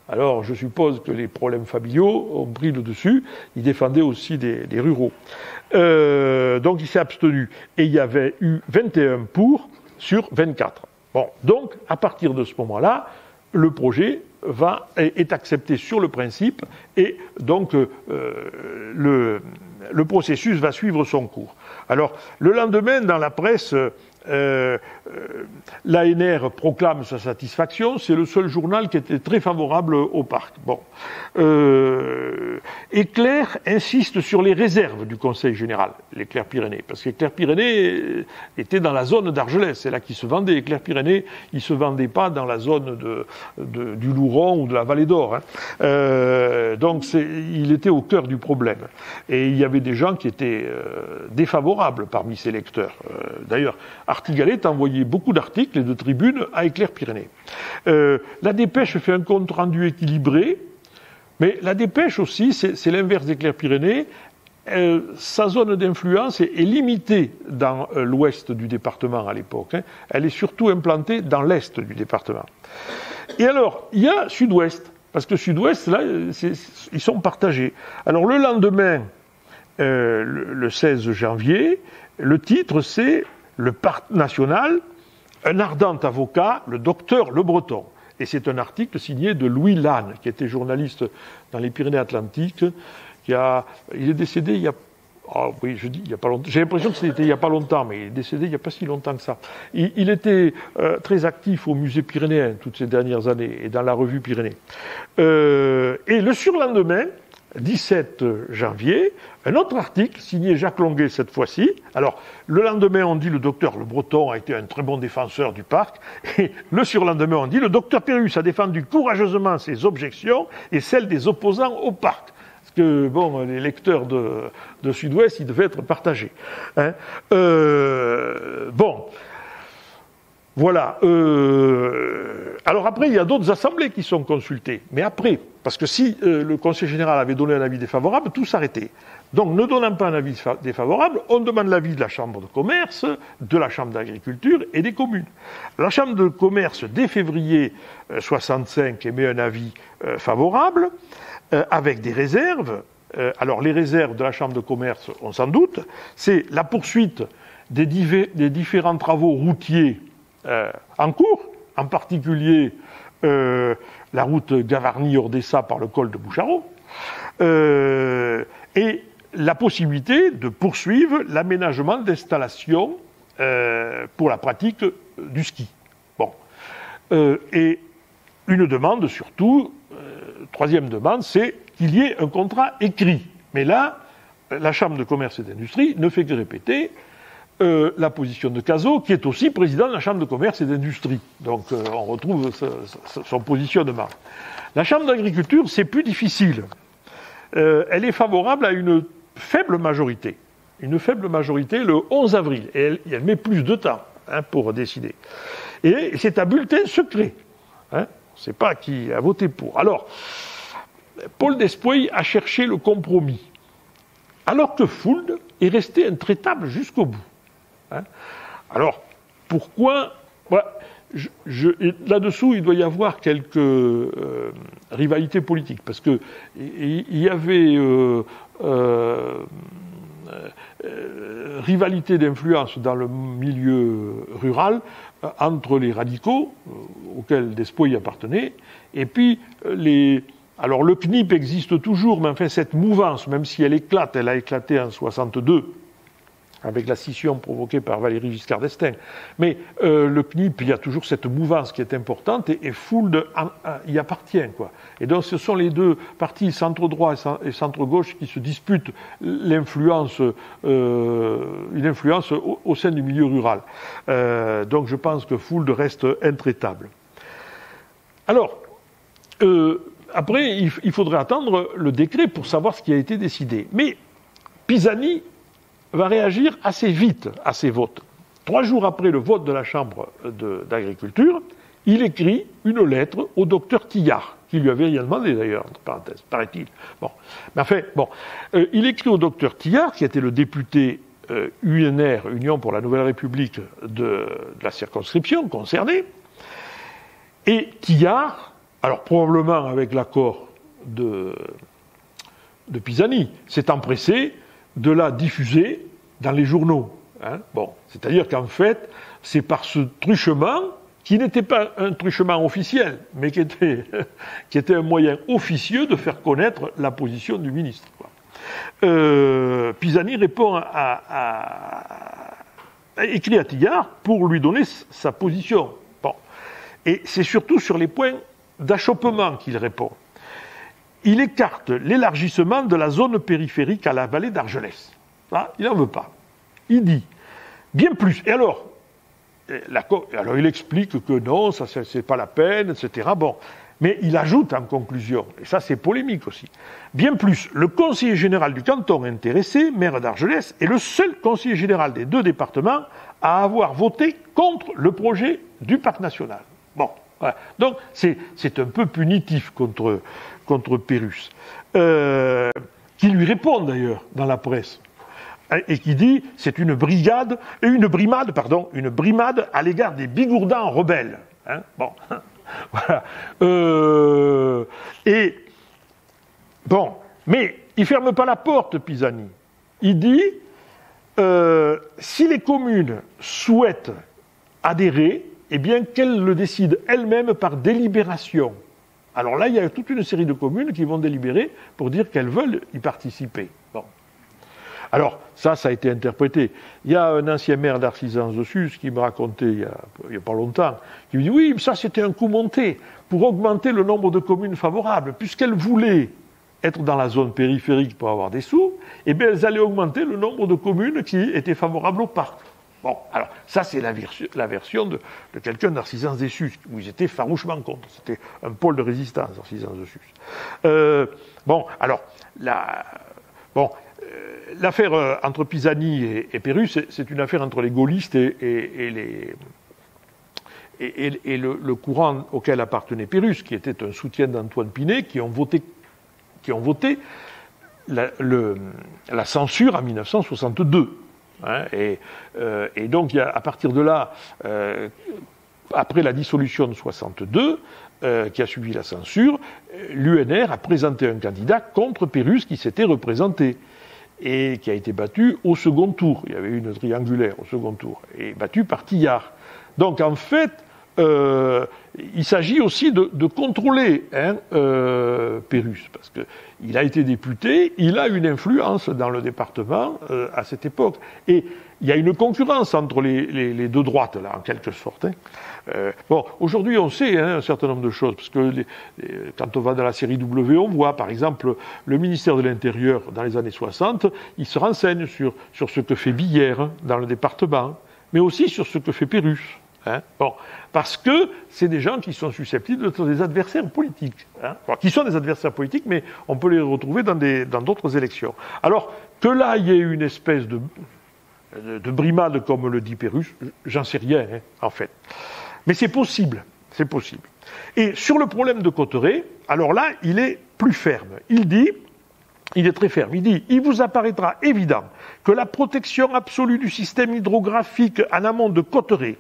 Alors, je suppose que les problèmes familiaux ont pris le dessus. Il défendait aussi des ruraux. Donc, il s'est abstenu. Et il y avait eu 21 pour sur 24. Bon, donc, à partir de ce moment-là, le projet est accepté sur le principe et donc le processus va suivre son cours. Alors, le lendemain, dans la presse, l'ANR proclame sa satisfaction, c'est le seul journal qui était très favorable au parc. Bon. Éclair insiste sur les réserves du Conseil général, les Clairs-Pyrénées, parce que les Clairs-Pyrénées étaient dans la zone d'Argelès, c'est là qu'ils se vendaient. Les Clairs-Pyrénées, ils ne se vendaient pas dans la zone du Louron ou de la Vallée d'Or. Hein. Donc il était au cœur du problème. Et il y avait des gens qui étaient défavorables parmi ces lecteurs. D'ailleurs, Artigalet envoyait beaucoup d'articles et de tribunes à Éclair-Pyrénées. La Dépêche fait un compte rendu équilibré, mais la Dépêche aussi, c'est l'inverse d'Éclair-Pyrénées. Sa zone d'influence est limitée dans l'ouest du département à l'époque. Elle est surtout implantée dans l'est du département. Et alors, il y a Sud-Ouest, parce que Sud-Ouest, là, ils sont partagés. Alors, le lendemain, le 16 janvier, le titre, c'est « Le Parc national, un ardent avocat, le docteur Le Breton ». Et c'est un article signé de Louis Lannes, qui était journaliste dans les Pyrénées-Atlantiques. Il est décédé il y a... Ah oui, je dis il y a pas longtemps. J'ai l'impression que c'était il y a pas longtemps, mais il est décédé il n'y a pas si longtemps que ça. Il était très actif au musée pyrénéen toutes ces dernières années et dans la revue Pyrénées. Et le surlendemain, 17 janvier, un autre article signé Jacques Longuet cette fois-ci. Alors, le lendemain, on dit le docteur Le Breton a été un très bon défenseur du parc. Et le surlendemain, on dit le docteur Pérus a défendu courageusement ses objections et celles des opposants au parc. Que bon, les lecteurs de Sud-Ouest, ils devaient être partagés. Hein. Bon, voilà. Alors après, il y a d'autres assemblées qui sont consultées. Mais après, parce que si le Conseil général avait donné un avis défavorable, tout s'arrêtait. Donc, ne donnant pas un avis défavorable, on demande l'avis de la Chambre de commerce, de la Chambre d'agriculture et des communes. La Chambre de commerce, dès février 65, émet un avis favorable, avec des réserves. Alors, les réserves de la Chambre de commerce, on s'en doute, c'est la poursuite des différents travaux routiers en cours, en particulier la route Gavarnie-Ordessa par le col de Boucharo, et la possibilité de poursuivre l'aménagement d'installations pour la pratique du ski. Bon. Et une demande surtout, troisième demande, c'est qu'il y ait un contrat écrit. Mais là, la Chambre de commerce et d'industrie ne fait que répéter la position de Cazot, qui est aussi président de la Chambre de commerce et d'industrie. Donc on retrouve son positionnement. La Chambre d'agriculture, c'est plus difficile. Elle est favorable à une faible majorité. Une faible majorité le 11 avril. Et elle met plus de temps pour décider. Et c'est un bulletin secret. On ne sait pas qui a voté pour. Alors, Paul Despoy a cherché le compromis. Alors que Fould est resté intraitable jusqu'au bout. Alors, pourquoi là-dessous, il doit y avoir quelques rivalités politiques, parce que il y avait rivalité d'influence dans le milieu rural entre les radicaux, auxquels Despoy appartenait, et puis alors le CNIP existe toujours, mais enfin cette mouvance, même si elle a éclaté en 62, avec la scission provoquée par Valéry Giscard d'Estaing. Mais le CNIP, il y a toujours cette mouvance qui est importante, et Fould y appartient, quoi. Et donc ce sont les deux partis, centre-droit et centre-gauche, qui se disputent l'influence, une influence au sein du milieu rural. Donc je pense que Fould reste intraitable. Alors, après, il faudrait attendre le décret pour savoir ce qui a été décidé. Mais Pisani va réagir assez vite à ces votes. 3 jours après le vote de la Chambre d'agriculture, il écrit une lettre au docteur Tillard, qui lui avait rien demandé d'ailleurs, entre parenthèses, paraît-il. Bon. Mais enfin, bon. Il écrit au docteur Tillard, qui était le député UNR, Union pour la Nouvelle République de la circonscription concernée, et Tillard, alors probablement avec l'accord de Pisani, s'est empressé de la diffuser dans les journaux. Bon, c'est-à-dire qu'en fait, c'est par ce truchement, qui n'était pas un truchement officiel, mais qui était un moyen officieux de faire connaître la position du ministre, quoi. Pisani répond écrit à Tillard pour lui donner sa position. Bon. Et c'est surtout sur les points d'achoppement qu'il répond. Il écarte l'élargissement de la zone périphérique à la vallée d'Argelès. Là, il n'en veut pas. Il dit, bien plus. Et alors il explique que non, ça c'est pas la peine, etc. Bon, Mais il ajoute en conclusion, et ça c'est polémique aussi, bien plus, le conseiller général du canton intéressé, maire d'Argelès, est le seul conseiller général des 2 départements à avoir voté contre le projet du parc national. Bon, voilà. Donc c'est un peu punitif contre Pérusse, qui lui répond d'ailleurs dans la presse, et qui dit c'est une brimade à l'égard des bigourdans rebelles. Hein, bon. Voilà. Et bon, mais il ferme pas la porte, Pisani. Il dit si les communes souhaitent adhérer, eh bien qu'elles le décident elles-mêmes par délibération. Alors là, il y a toute une série de communes qui vont délibérer pour dire qu'elles veulent y participer. Bon. Alors, ça a été interprété. Il y a un ancien maire d'Arcisans-de-Sus qui me racontait, il y a pas longtemps, qui me dit « Oui, ça c'était un coup monté pour augmenter le nombre de communes favorables. Puisqu'elles voulaient être dans la zone périphérique pour avoir des sous, eh bien elles allaient augmenter le nombre de communes qui étaient favorables au parc. » Bon, alors, ça c'est la version de quelqu'un d'Arcisans-des-Sus, où ils étaient farouchement contre. C'était un pôle de résistance, Arcisans-de-Sus. Bon, alors, l'affaire entre Pisani et Pérusse, c'est une affaire entre les gaullistes et le courant auquel appartenait Pérusse, qui était un soutien d'Antoine Pinet, qui ont voté la censure en 1962. Hein, et donc, à partir de là, après la dissolution de 62, qui a suivi la censure, l'UNR a présenté un candidat contre Pérusse qui s'était représenté et qui a été battu au second tour. Il y avait eu une triangulaire au second tour, et battu par Tillard. Donc en fait, il s'agit aussi de contrôler Pérusse, parce qu'il a été député, il a une influence dans le département à cette époque. Et il y a une concurrence entre les 2 droites, là, en quelque sorte. Hein. Bon, aujourd'hui, on sait un certain nombre de choses, parce que quand on va dans la série W, on voit, par exemple, le ministère de l'Intérieur, dans les années 60, il se renseigne sur ce que fait Billère dans le département, mais aussi sur ce que fait Pérusse. Hein, bon, parce que c'est des gens qui sont susceptibles d'être des adversaires politiques, hein, enfin, qui sont des adversaires politiques, mais on peut les retrouver dans d'autres élections. Alors que là, il y ait une espèce de brimade, comme le dit Pérusse, j'en sais rien, hein, en fait. Mais c'est possible, c'est possible. Et sur le problème de Cauterets, alors là, il est plus ferme. Il est très ferme. Il dit « Il vous apparaîtra évident que la protection absolue du système hydrographique en amont de Cauterets,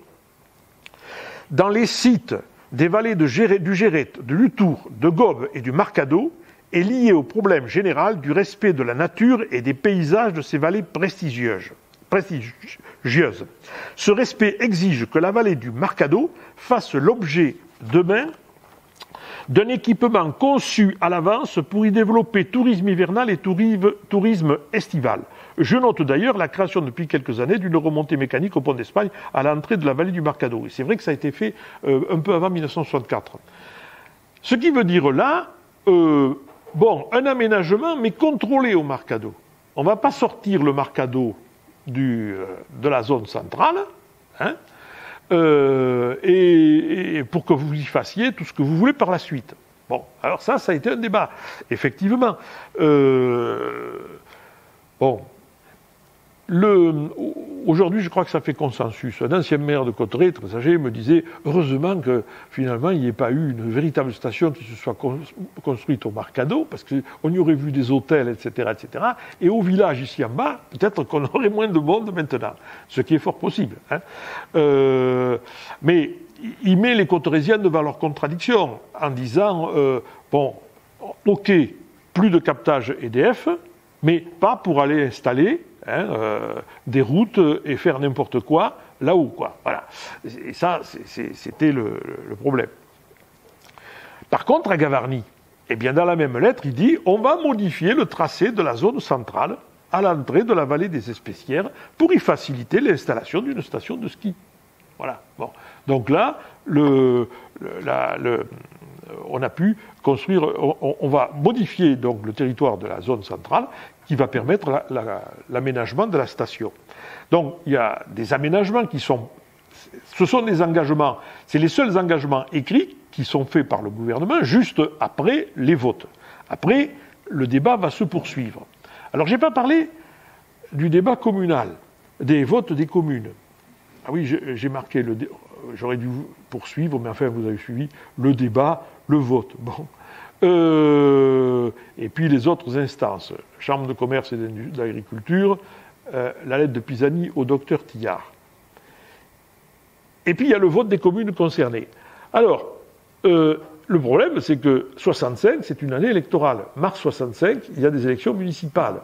dans les sites des vallées du Géret, de l'Utour, de Gobes et du Marcado, est liée au problème général du respect de la nature et des paysages de ces vallées prestigieuses. Ce respect exige que la vallée du Marcado fasse l'objet demain d'un équipement conçu à l'avance pour y développer tourisme hivernal et tourisme estival. Je note d'ailleurs la création depuis quelques années d'une remontée mécanique au pont d'Espagne à l'entrée de la vallée du Marcado. Et c'est vrai que ça a été fait un peu avant 1964. Ce qui veut dire là, un aménagement, mais contrôlé au Marcado. On ne va pas sortir le Marcado de la zone centrale, hein, et pour que vous y fassiez tout ce que vous voulez par la suite. Bon, alors ça a été un débat, effectivement. Aujourd'hui, je crois que ça fait consensus. Un ancien maire de Cauterets, très âgé, me disait heureusement que finalement il n'y ait pas eu une véritable station qui se soit construite au Marcado, parce qu'on y aurait vu des hôtels, etc., etc. Et au village ici en bas, peut-être qu'on aurait moins de monde maintenant, ce qui est fort possible. Hein. Mais il met les Cauterésiens devant leurs contradictions en disant ok, plus de captage EDF, mais pas pour aller installer des routes et faire n'importe quoi là-haut, quoi. Voilà. Et ça, c'était le problème. Par contre, à Gavarnie, eh bien, dans la même lettre, il dit on va modifier le tracé de la zone centrale à l'entrée de la vallée des Espessières pour y faciliter l'installation d'une station de ski. Voilà. Bon. Donc là, on a pu construire, on va modifier donc le territoire de la zone centrale qui va permettre l'aménagement de la station. Donc il y a des aménagements ce sont des engagements, c'est les seuls engagements écrits qui sont faits par le gouvernement juste après les votes. Après, le débat va se poursuivre. Alors, je n'ai pas parlé du débat communal, des votes des communes. Ah oui, j'ai marqué, j'aurais dû poursuivre, mais enfin, vous avez suivi le débat, le vote. Bon. Et puis les autres instances, Chambre de commerce et d'agriculture, la lettre de Pisani au docteur Tillard. Et puis il y a le vote des communes concernées. Alors, le problème, c'est que 65, c'est une année électorale. Mars 65, il y a des élections municipales.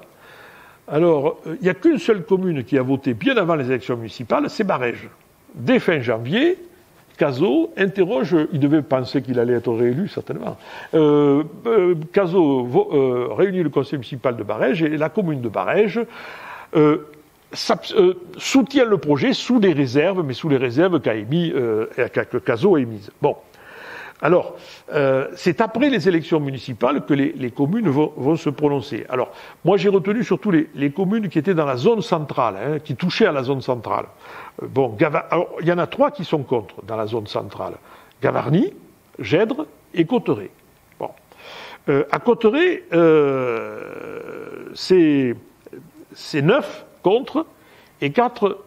Alors, il n'y a qu'une seule commune qui a voté bien avant les élections municipales, c'est Barèges. Dès fin janvier, Cazaux interroge, il devait penser qu'il allait être réélu, certainement. Cazaux réunit le conseil municipal de Barèges et la commune de Barèges soutient le projet sous des réserves, mais sous les réserves que Cazaux a émises. Bon. Alors, c'est après les élections municipales que les communes vont se prononcer. Alors, moi j'ai retenu surtout les communes qui étaient dans la zone centrale, hein, qui touchaient à la zone centrale. Bon, alors, il y en a 3 qui sont contre dans la zone centrale. Gavarnie, Gèdre et Cauterets. Bon. À Cauterets, c'est 9 contre et 4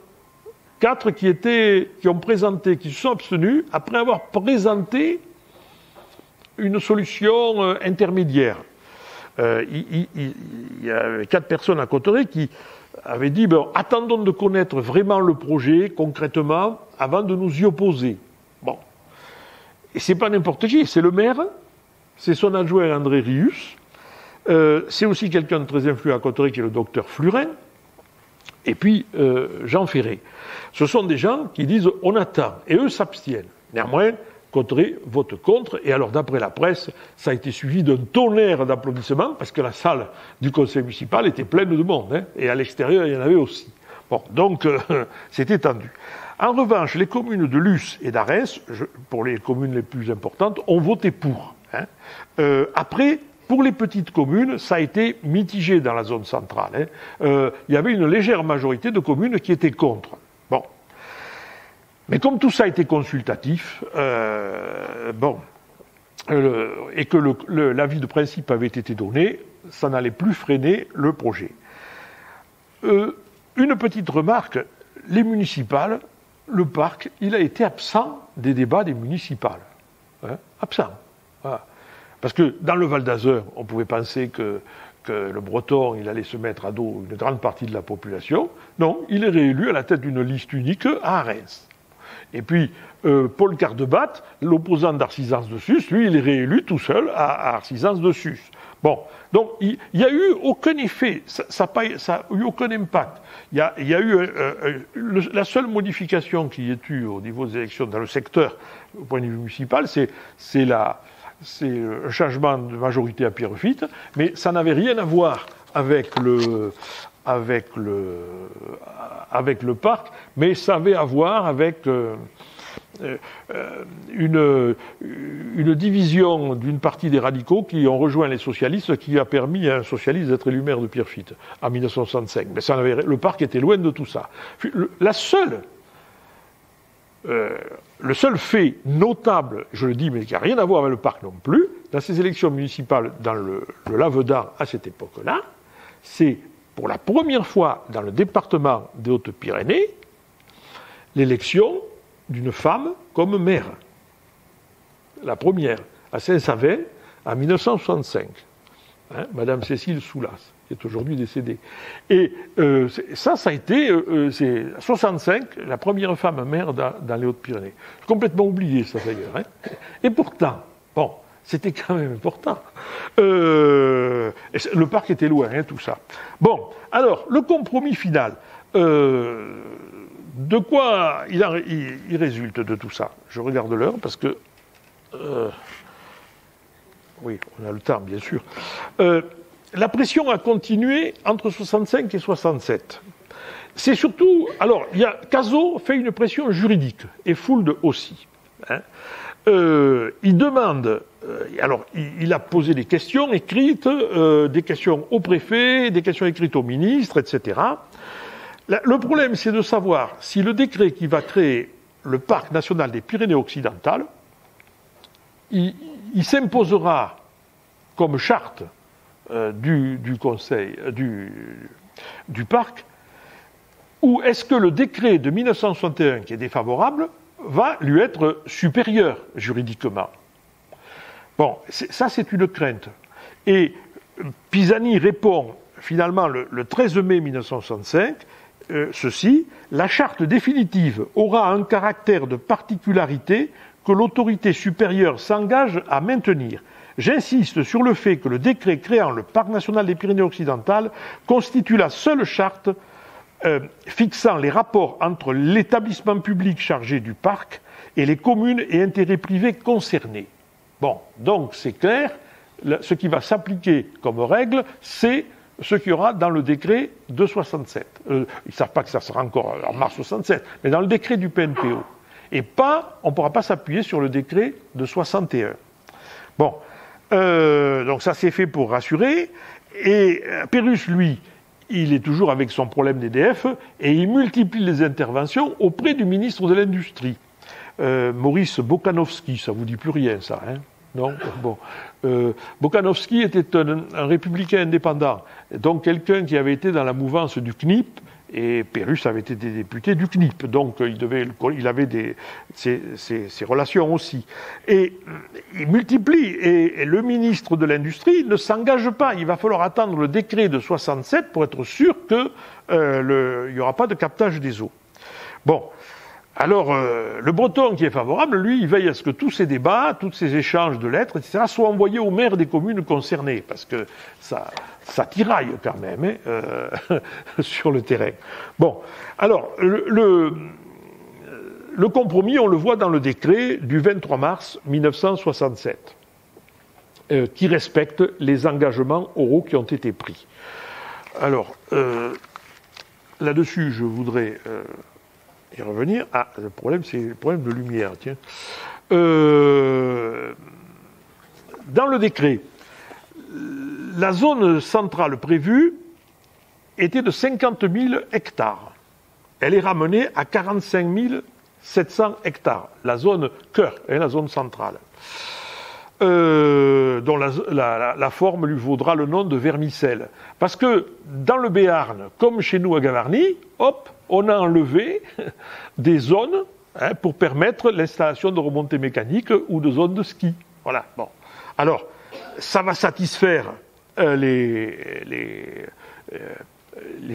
qui ont présenté, qui se sont abstenus après avoir présenté une solution intermédiaire. Il y a 4 personnes à Cauterets qui avaient dit attendons de connaître vraiment le projet concrètement avant de nous y opposer. Bon. Et c'est pas n'importe qui, c'est le maire, c'est son adjoint André Rius, c'est aussi quelqu'un de très influent à Cauterets qui est le docteur Flurin, et puis Jean Ferré. Ce sont des gens qui disent on attend, et eux s'abstiennent. Néanmoins, Cauterets vote contre, et alors d'après la presse, ça a été suivi d'un tonnerre d'applaudissements, parce que la salle du conseil municipal était pleine de monde, hein, et à l'extérieur, il y en avait aussi. Bon, donc, c'était tendu. En revanche, les communes de Luce et d'Arès, pour les communes les plus importantes, ont voté pour. Hein. Après, pour les petites communes, ça a été mitigé dans la zone centrale. Hein. Il y avait une légère majorité de communes qui étaient contre. Bon. Mais comme tout ça a été consultatif, et que l'avis de principe avait été donné, ça n'allait plus freiner le projet. Une petite remarque, les municipales, le parc, il a été absent des débats des municipales. Hein, absent. Voilà. Parce que dans le Val d'Azur, on pouvait penser que le Breton, il allait se mettre à dos une grande partie de la population. Non, il est réélu à la tête d'une liste unique à Reims. Et puis, Paul Cardebat, l'opposant d'Arcisans de Sus, lui, il est réélu tout seul à Arcisans de Sus. Bon, donc il n'y a eu aucun effet, ça n'a eu aucun impact. Il y a eu la seule modification qu'il y ait eu au niveau des élections dans le secteur, au point de vue municipal, c'est un changement de majorité à Pierrefitte, mais ça n'avait rien à voir avec le parc, mais ça avait à voir avec une division d'une partie des radicaux qui ont rejoint les socialistes, qui a permis à un socialiste d'être élu maire de Pierrefitte en 1965. Mais le parc était loin de tout ça. Le seul fait notable, je le dis, mais qui n'a rien à voir avec le parc non plus, dans ces élections municipales dans le Lavedan à cette époque-là, c'est pour la première fois dans le département des Hautes-Pyrénées, l'élection d'une femme comme maire. La première, à Saint-Savin, en 1965. Hein, Madame Cécile Soulas, qui est aujourd'hui décédée. Et ça a été, c'est 65, la première femme maire dans les Hautes-Pyrénées. Complètement oublié, ça d'ailleurs. Hein. Et pourtant, bon, c'était quand même important. Le parc était loin, hein, tout ça. Bon, alors, le compromis final. De quoi il résulte de tout ça? Je regarde l'heure parce que... oui, on a le temps, bien sûr. La pression a continué entre 65 et 67. C'est surtout... Alors, Cazaux fait une pression juridique, et Fould aussi. Hein. Il demande... alors, il a posé des questions écrites, des questions au préfet, des questions écrites au ministre, etc. Le problème, c'est de savoir si le décret qui va créer le parc national des Pyrénées occidentales il s'imposera comme charte du conseil du parc, ou est-ce que le décret de 1961 qui est défavorable va lui être supérieur juridiquement? Bon, ça c'est une crainte. Et Pisani répond finalement le 13 mai 1965, ceci: la charte définitive aura un caractère de particularité que l'autorité supérieure s'engage à maintenir. J'insiste sur le fait que le décret créant le Parc national des Pyrénées-Occidentales constitue la seule charte fixant les rapports entre l'établissement public chargé du parc et les communes et intérêts privés concernés. Bon, donc c'est clair, ce qui va s'appliquer comme règle, c'est ce qu'il y aura dans le décret de 67. Ils ne savent pas que ça sera encore en mars 67, mais dans le décret du PNPO. Et on ne pourra pas s'appuyer sur le décret de 61. Bon, donc ça c'est fait pour rassurer. Et Pérusse, lui, il est toujours avec son problème d'EDF et il multiplie les interventions auprès du ministre de l'Industrie. Maurice Bokanovski, ça vous dit plus rien ça, hein? Non, bon. Bokanovski était un républicain indépendant, donc quelqu'un qui avait été dans la mouvance du CNIP, et Pérusse avait été député du CNIP, donc il avait ses relations aussi. Et il multiplie, et le ministre de l'Industrie ne s'engage pas. Il va falloir attendre le décret de 67 pour être sûr qu'il n'y aura pas de captage des eaux. Bon. Alors, le Breton qui est favorable, lui, il veille à ce que tous ces débats, tous ces échanges de lettres, etc., soient envoyés aux maires des communes concernées, parce que ça tiraille quand même sur le terrain. Bon, alors, le compromis, on le voit dans le décret du 23 mars 1967, qui respecte les engagements oraux qui ont été pris. Alors, là-dessus, je voudrais... et revenir. Ah, le problème, c'est le problème de lumière, tiens. Dans le décret, la zone centrale prévue était de 50 000 hectares. Elle est ramenée à 45 700 hectares. La zone cœur, la zone centrale. Dont la forme lui vaudra le nom de vermicelle. Parce que dans le Béarn, comme chez nous à Gavarnie, hop, on a enlevé des zones pour permettre l'installation de remontées mécaniques ou de zones de ski. Voilà. Bon. Alors, ça va satisfaire les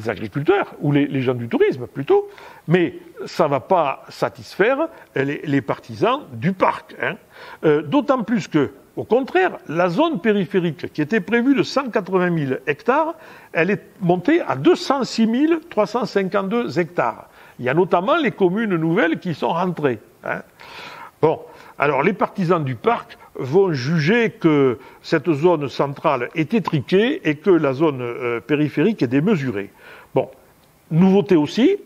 agriculteurs, ou les gens du tourisme plutôt, mais ça ne va pas satisfaire les partisans du parc. D'autant plus que, au contraire, la zone périphérique qui était prévue de 180 000 hectares, elle est montée à 206 352 hectares. Il y a notamment les communes nouvelles qui sont rentrées. Bon, alors les partisans du parc vont juger que cette zone centrale est étriquée et que la zone périphérique est démesurée. Bon, nouveauté aussi,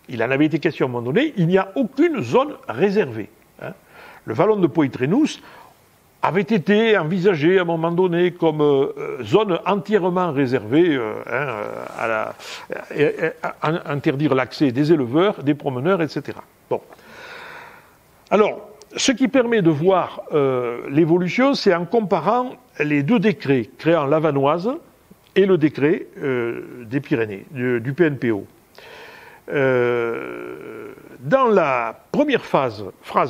il en avait été question à un moment donné, il n'y a aucune zone réservée. Le vallon de Poitrenous avait été envisagé à un moment donné comme zone entièrement réservée à interdire l'accès des éleveurs, des promeneurs, etc. Bon. Alors, ce qui permet de voir l'évolution, c'est en comparant les deux décrets créant la Vanoise et le décret des Pyrénées, du PNPO. Dans la première phrase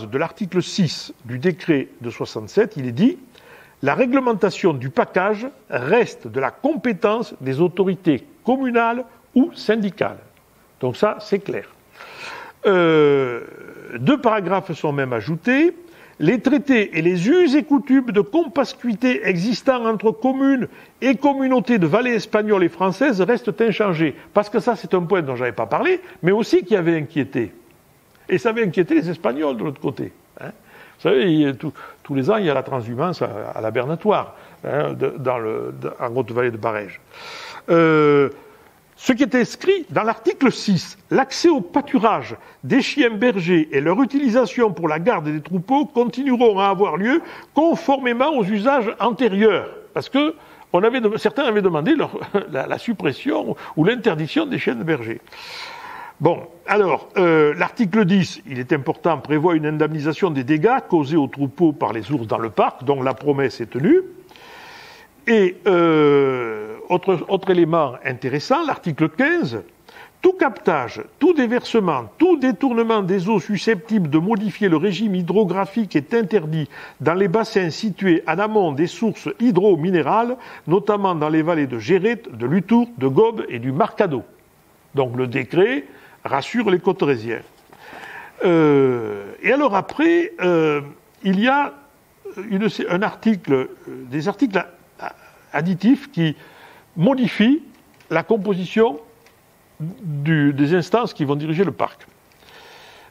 de l'article 6 du décret de 67, il est dit « La réglementation du pacage reste de la compétence des autorités communales ou syndicales ». Donc ça, c'est clair. Deux paragraphes sont même ajoutés. Les traités et les us et coutumes de compascuité existants entre communes et communautés de vallées espagnoles et françaises restent inchangés. Parce que ça, c'est un point dont je n'avais pas parlé, mais aussi qui avait inquiété. Et ça avait inquiété les Espagnols de l'autre côté. Vous savez, tous les ans, il y a la transhumance à la Bernatoire, en Haute-Vallée de Barège. Ce qui est inscrit dans l'article 6, l'accès au pâturage des chiens bergers et leur utilisation pour la garde des troupeaux continueront à avoir lieu conformément aux usages antérieurs. Parce que certains avaient demandé la suppression ou l'interdiction des chiens de berger. Bon, alors, l'article 10, il est important, prévoit une indemnisation des dégâts causés aux troupeaux par les ours dans le parc, donc la promesse est tenue. Et autre élément intéressant, l'article 15, tout captage, tout déversement, tout détournement des eaux susceptibles de modifier le régime hydrographique est interdit dans les bassins situés en amont des sources hydro-minérales, notamment dans les vallées de Géret, de Lutour, de Gobes et du Marcado. Donc le décret rassure les Cauterésiens. Et alors après, il y a des articles additifs qui modifient la composition des instances qui vont diriger le parc.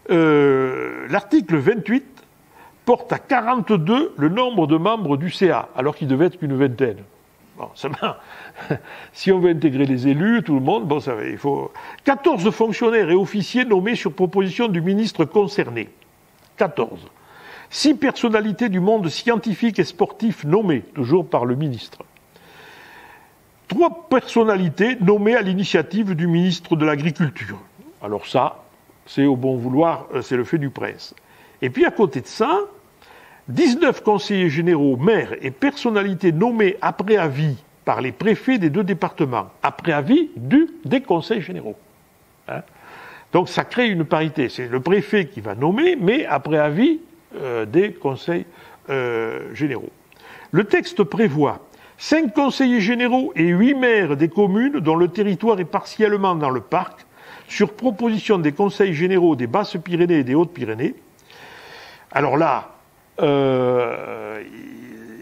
L'article 28 porte à 42 le nombre de membres du CA, alors qu'il devait être qu'une vingtaine. Bon, seulement, si on veut intégrer les élus, tout le monde, bon, ça, il faut 14 fonctionnaires et officiers nommés sur proposition du ministre concerné. 14. 6 personnalités du monde scientifique et sportif nommées, toujours par le ministre. 3 personnalités nommées à l'initiative du ministre de l'Agriculture. Alors ça, c'est au bon vouloir, c'est le fait du prince. Et puis à côté de ça, 19 conseillers généraux, maires et personnalités nommés après avis par les préfets des 2 départements, après avis des conseils généraux. Hein? Donc ça crée une parité. C'est le préfet qui va nommer, mais après avis des conseils généraux. Le texte prévoit 5 conseillers généraux et 8 maires des communes dont le territoire est partiellement dans le parc, sur proposition des conseils généraux des Basses-Pyrénées et des Hautes-Pyrénées. Alors là,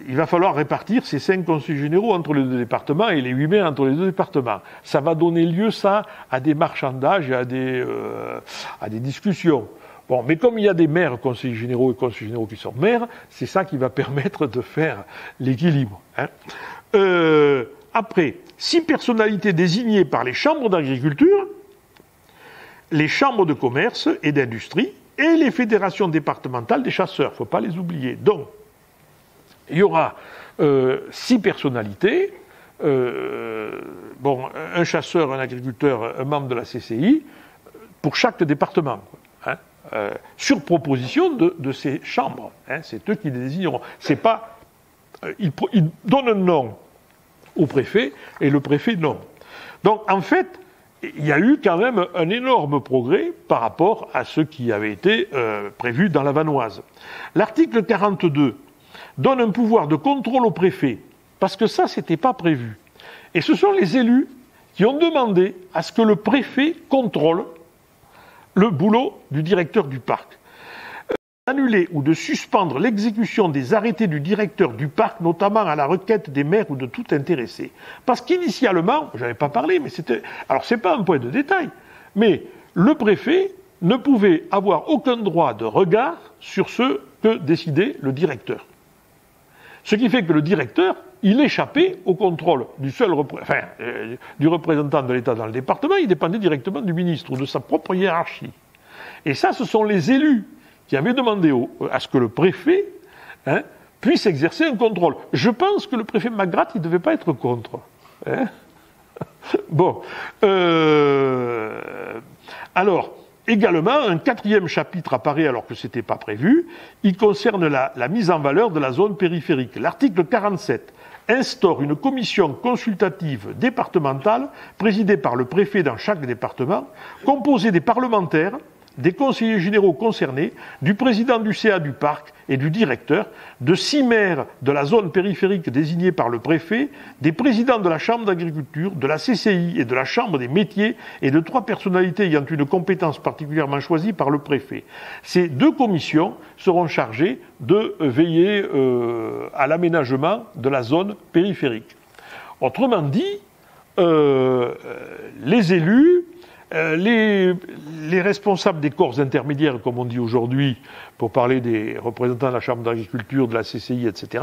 il va falloir répartir ces 5 conseils généraux entre les 2 départements et les 8 maires entre les 2 départements. Ça va donner lieu, ça, à des marchandages et à des discussions. Bon, mais comme il y a des maires, conseillers généraux et conseillers généraux qui sont maires, c'est ça qui va permettre de faire l'équilibre. Hein. Après, 6 personnalités désignées par les chambres d'agriculture, les chambres de commerce et d'industrie et les fédérations départementales des chasseurs. Il ne faut pas les oublier. Donc, il y aura 6 personnalités, un chasseur, un agriculteur, un membre de la CCI, pour chaque département. Hein. Sur proposition de ces chambres. Hein, c'est eux qui les désigneront. C'est pas, ils donnent un nom au préfet et le préfet nomme. Donc en fait, il y a eu quand même un énorme progrès par rapport à ce qui avait été prévu dans la Vanoise. L'article 42 donne un pouvoir de contrôle au préfet, parce que ça, c'était pas prévu. Et ce sont les élus qui ont demandé à ce que le préfet contrôle le boulot du directeur du parc. Annuler ou de suspendre l'exécution des arrêtés du directeur du parc, notamment à la requête des maires ou de tout intéressé. Parce qu'initialement, je n'avais pas parlé, mais c'était... Alors, c'est pas un point de détail, mais le préfet ne pouvait avoir aucun droit de regard sur ce que décidait le directeur. Ce qui fait que le directeur, il échappait au contrôle du représentant de l'État dans le département, il dépendait directement du ministre ou de sa propre hiérarchie. Et ça, ce sont les élus qui avaient demandé à ce que le préfet puisse exercer un contrôle. Je pense que le préfet Magrath, il ne devait pas être contre. Hein. Bon. Alors, également, un 4e chapitre apparaît alors que ce n'était pas prévu. Il concerne la mise en valeur de la zone périphérique. L'article 47 instaure une commission consultative départementale présidée par le préfet dans chaque département, composée des parlementaires, des conseillers généraux concernés, du président du CA du parc et du directeur, de 6 maires de la zone périphérique désignés par le préfet, des présidents de la chambre d'agriculture, de la CCI et de la chambre des métiers et de 3 personnalités ayant une compétence particulièrement choisie par le préfet. Ces 2 commissions seront chargées de veiller à l'aménagement de la zone périphérique. Autrement dit, les élus, les responsables des corps intermédiaires, comme on dit aujourd'hui, pour parler des représentants de la Chambre d'agriculture, de la CCI, etc.,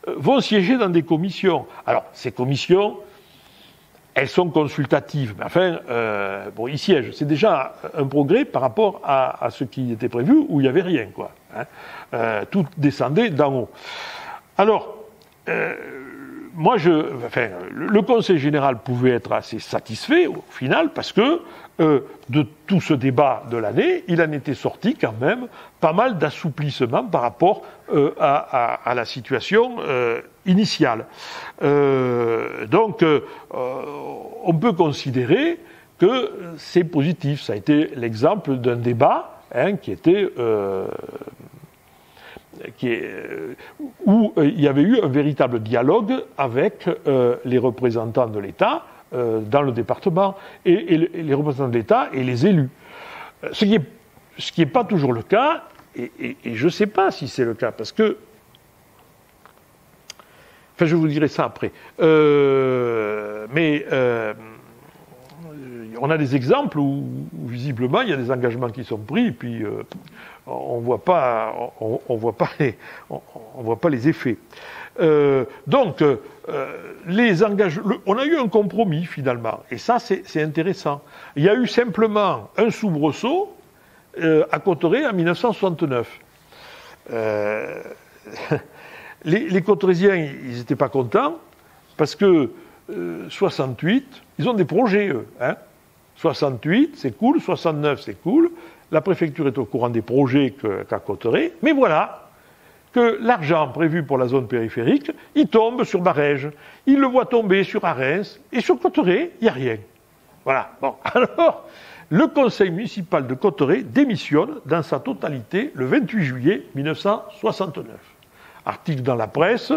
vont siéger dans des commissions. Alors, ces commissions, elles sont consultatives, mais enfin, ils siègent. C'est déjà un progrès par rapport à ce qui était prévu, où il n'y avait rien, quoi. Hein. Tout descendait d'en haut. Alors, le Conseil général pouvait être assez satisfait au final parce que de tout ce débat de l'année, il en était sorti quand même pas mal d'assouplissement par rapport à la situation initiale. Donc, on peut considérer que c'est positif. Ça a été l'exemple d'un débat qui était où il y avait eu un véritable dialogue avec les représentants de l'État dans le département et les représentants de l'État et les élus. Ce qui est pas toujours le cas, et je ne sais pas si c'est le cas, parce que... Enfin, je vous dirai ça après. On a des exemples où visiblement, il y a des engagements qui sont pris, et puis on voit pas les effets. Donc, on a eu un compromis finalement, et ça c'est intéressant. Il y a eu simplement un soubresaut à Cauterets en 1969. Les Cauterésiens, ils n'étaient pas contents parce que 68, ils ont des projets eux. 68, c'est cool. 69, c'est cool. La préfecture est au courant des projets qu'a Cauterets, mais voilà que l'argent prévu pour la zone périphérique, il tombe sur Barège, il le voit tomber sur Arens, et sur Cauterets, il n'y a rien. Voilà. Bon, alors, le conseil municipal de Cauterets démissionne dans sa totalité le 28 juillet 1969. Article dans la presse.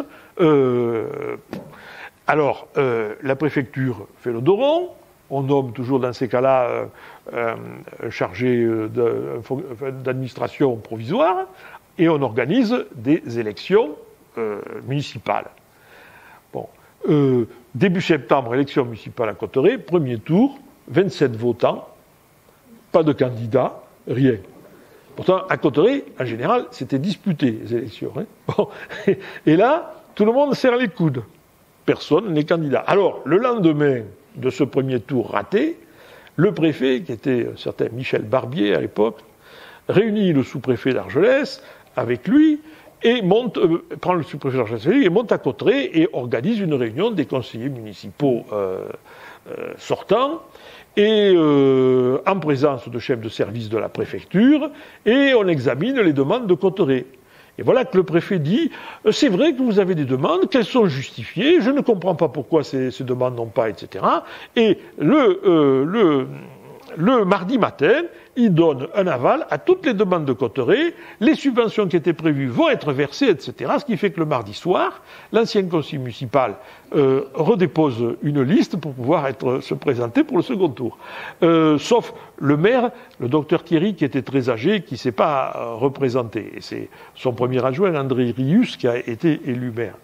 Alors, la préfecture fait le dos rond. On nomme toujours dans ces cas-là un chargé d'administration provisoire et on organise des élections municipales. Bon, début septembre, élection municipale à Cauterets, premier tour, 27 votants, pas de candidat, rien. Pourtant, à Cauterets, en général, c'était disputé, les élections. Bon. Et là, tout le monde serre les coudes. Personne n'est candidat. Alors, le lendemain de ce premier tour raté, le préfet, qui était un certain Michel Barbier à l'époque, réunit le sous-préfet d'Argelès avec lui et prend le sous-préfet d'Argelès et monte à Cauterets et organise une réunion des conseillers municipaux sortants et en présence de chefs de service de la préfecture, et on examine les demandes de Cauterets. Et voilà que le préfet dit « C'est vrai que vous avez des demandes, qu'elles sont justifiées, je ne comprends pas pourquoi ces demandes n'ont pas, etc. » Et le mardi matin, il donne un aval à toutes les demandes de Cauterets, les subventions qui étaient prévues vont être versées, etc. Ce qui fait que le mardi soir, l'ancien conseil municipal redépose une liste pour pouvoir se présenter pour le second tour. Sauf le maire, le docteur Thierry, qui était très âgé, qui ne s'est pas représenté. Et c'est son premier adjoint, André Rius, qui a été élu maire.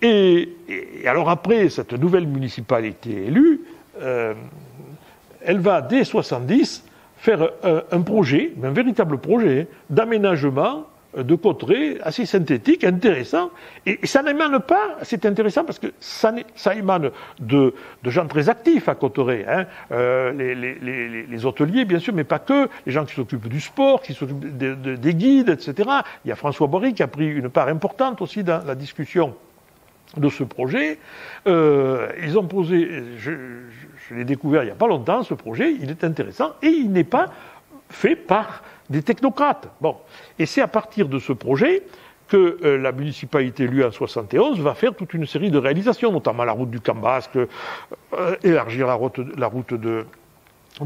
Et alors après cette nouvelle municipalité élue, elle va, dès 70, faire un projet, un véritable projet, d'aménagement de Cauterets assez synthétique, intéressant. Et ça n'émane pas, c'est intéressant parce que ça émane de gens très actifs à Cauterets. Les hôteliers, bien sûr, mais pas que. Les gens qui s'occupent du sport, qui s'occupent des guides, etc. Il y a François Bory qui a pris une part importante aussi dans la discussion de ce projet. Ils ont posé... Je l'ai découvert il n'y a pas longtemps, ce projet, il est intéressant, et il n'est pas fait par des technocrates. Bon. Et c'est à partir de ce projet que la municipalité élue en 71 va faire toute une série de réalisations, notamment la route du Cambasque, élargir la route de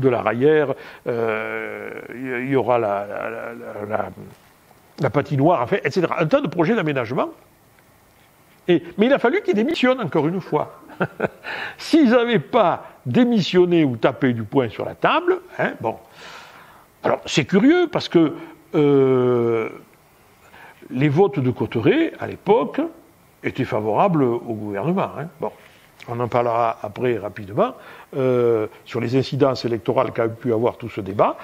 la Raillère, il y aura la patinoire, enfin, etc. Un tas de projets d'aménagement. Mais il a fallu qu'ils démissionnent, encore une fois. S'ils n'avaient pas démissionné ou tapé du poing sur la table, bon. Alors, c'est curieux, parce que les votes de Cauterets, à l'époque, étaient favorables au gouvernement. Bon. On en parlera après rapidement. Sur les incidences électorales qu'a pu avoir tout ce débat,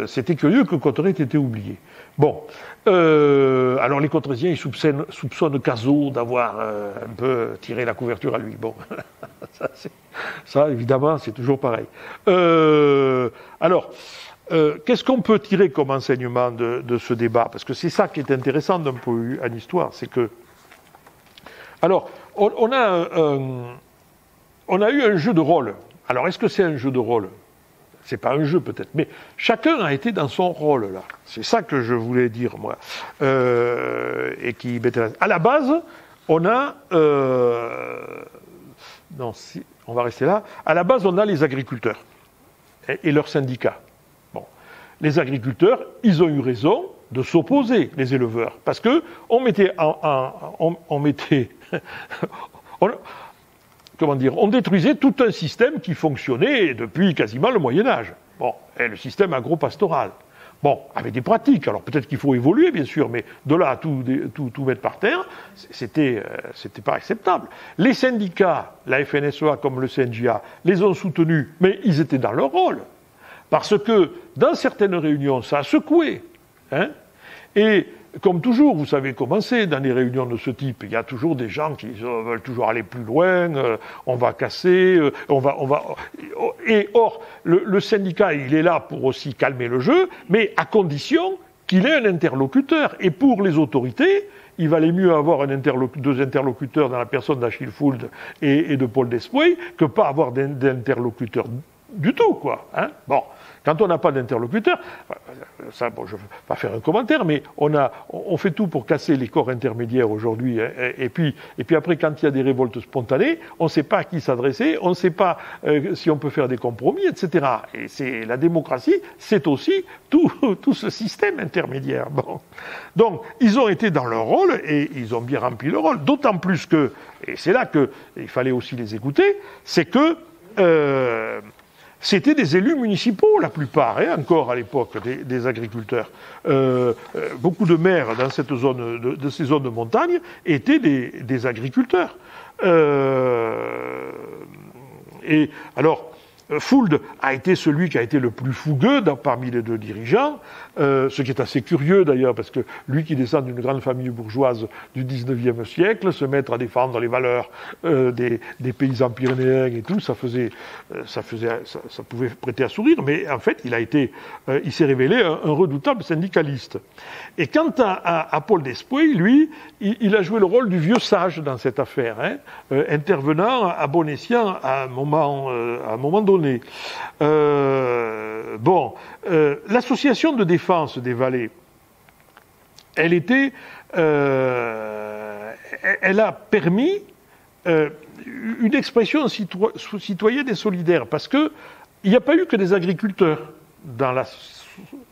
c'était curieux que Cauterets ait été oublié. Bon. Alors les Cauterésiens, ils soupçonnent Cazot d'avoir un peu tiré la couverture à lui. Bon, ça évidemment, c'est toujours pareil. Alors, qu'est-ce qu'on peut tirer comme enseignement de ce débat? Parce que c'est ça qui est intéressant d'un point de vue en histoire, c'est que... Alors, on a eu un jeu de rôle. Alors, est-ce que c'est un jeu de rôle ? C'est pas un jeu peut-être, mais chacun a été dans son rôle là. C'est ça que je voulais dire moi. Et qui mettait à la base, on a non, si on va rester là. À la base, on a les agriculteurs et leurs syndicats. Bon, les agriculteurs, ils ont eu raison de s'opposer, les éleveurs, parce que on mettait on détruisait tout un système qui fonctionnait depuis quasiment le Moyen-Âge. Bon, et le système agro-pastoral. Bon, avec des pratiques. Alors peut-être qu'il faut évoluer, bien sûr, mais de là à tout mettre par terre, c'était pas acceptable. Les syndicats, la FNSEA comme le CNJA, les ont soutenus, mais ils étaient dans leur rôle. Parce que dans certaines réunions, ça a secoué. Hein, et comme toujours, vous savez comment c'est dans les réunions de ce type. Il y a toujours des gens qui veulent toujours aller plus loin, on va casser, Et or, le syndicat, il est là pour aussi calmer le jeu, mais à condition qu'il ait un interlocuteur. Et pour les autorités, il valait mieux avoir deux interlocuteurs dans la personne d'Achille Fould et de Paul Despoy que pas avoir d'interlocuteur du tout, quoi. Hein, bon. Quand on n'a pas d'interlocuteur, ça, bon, je ne vais pas faire un commentaire, mais on fait tout pour casser les corps intermédiaires aujourd'hui. Et puis après, quand il y a des révoltes spontanées, on ne sait pas à qui s'adresser, on ne sait pas si on peut faire des compromis, etc. Et la démocratie, c'est aussi tout ce système intermédiaire. Bon. Donc, ils ont été dans leur rôle et ils ont bien rempli leur rôle. D'autant plus que, et c'est là qu'il fallait aussi les écouter, c'est que c'était des élus municipaux, la plupart, hein, encore à l'époque, des agriculteurs. Beaucoup de maires dans cette zone, de ces zones de montagne étaient des agriculteurs. Et alors, Fould a été celui qui a été le plus fougueux parmi les deux dirigeants, ce qui est assez curieux d'ailleurs, parce que lui qui descend d'une grande famille bourgeoise du XIXe siècle, se mettre à défendre les valeurs des paysans pyrénéens et tout, ça pouvait prêter à sourire, mais en fait, il s'est révélé un redoutable syndicaliste. Et quant à Paul Despoy, lui, il a joué le rôle du vieux sage dans cette affaire, hein, intervenant à bon escient à un moment donné. L'association de défense des vallées, elle a permis une expression citoyenne et solidaire, parce que il n'y a pas eu que des agriculteurs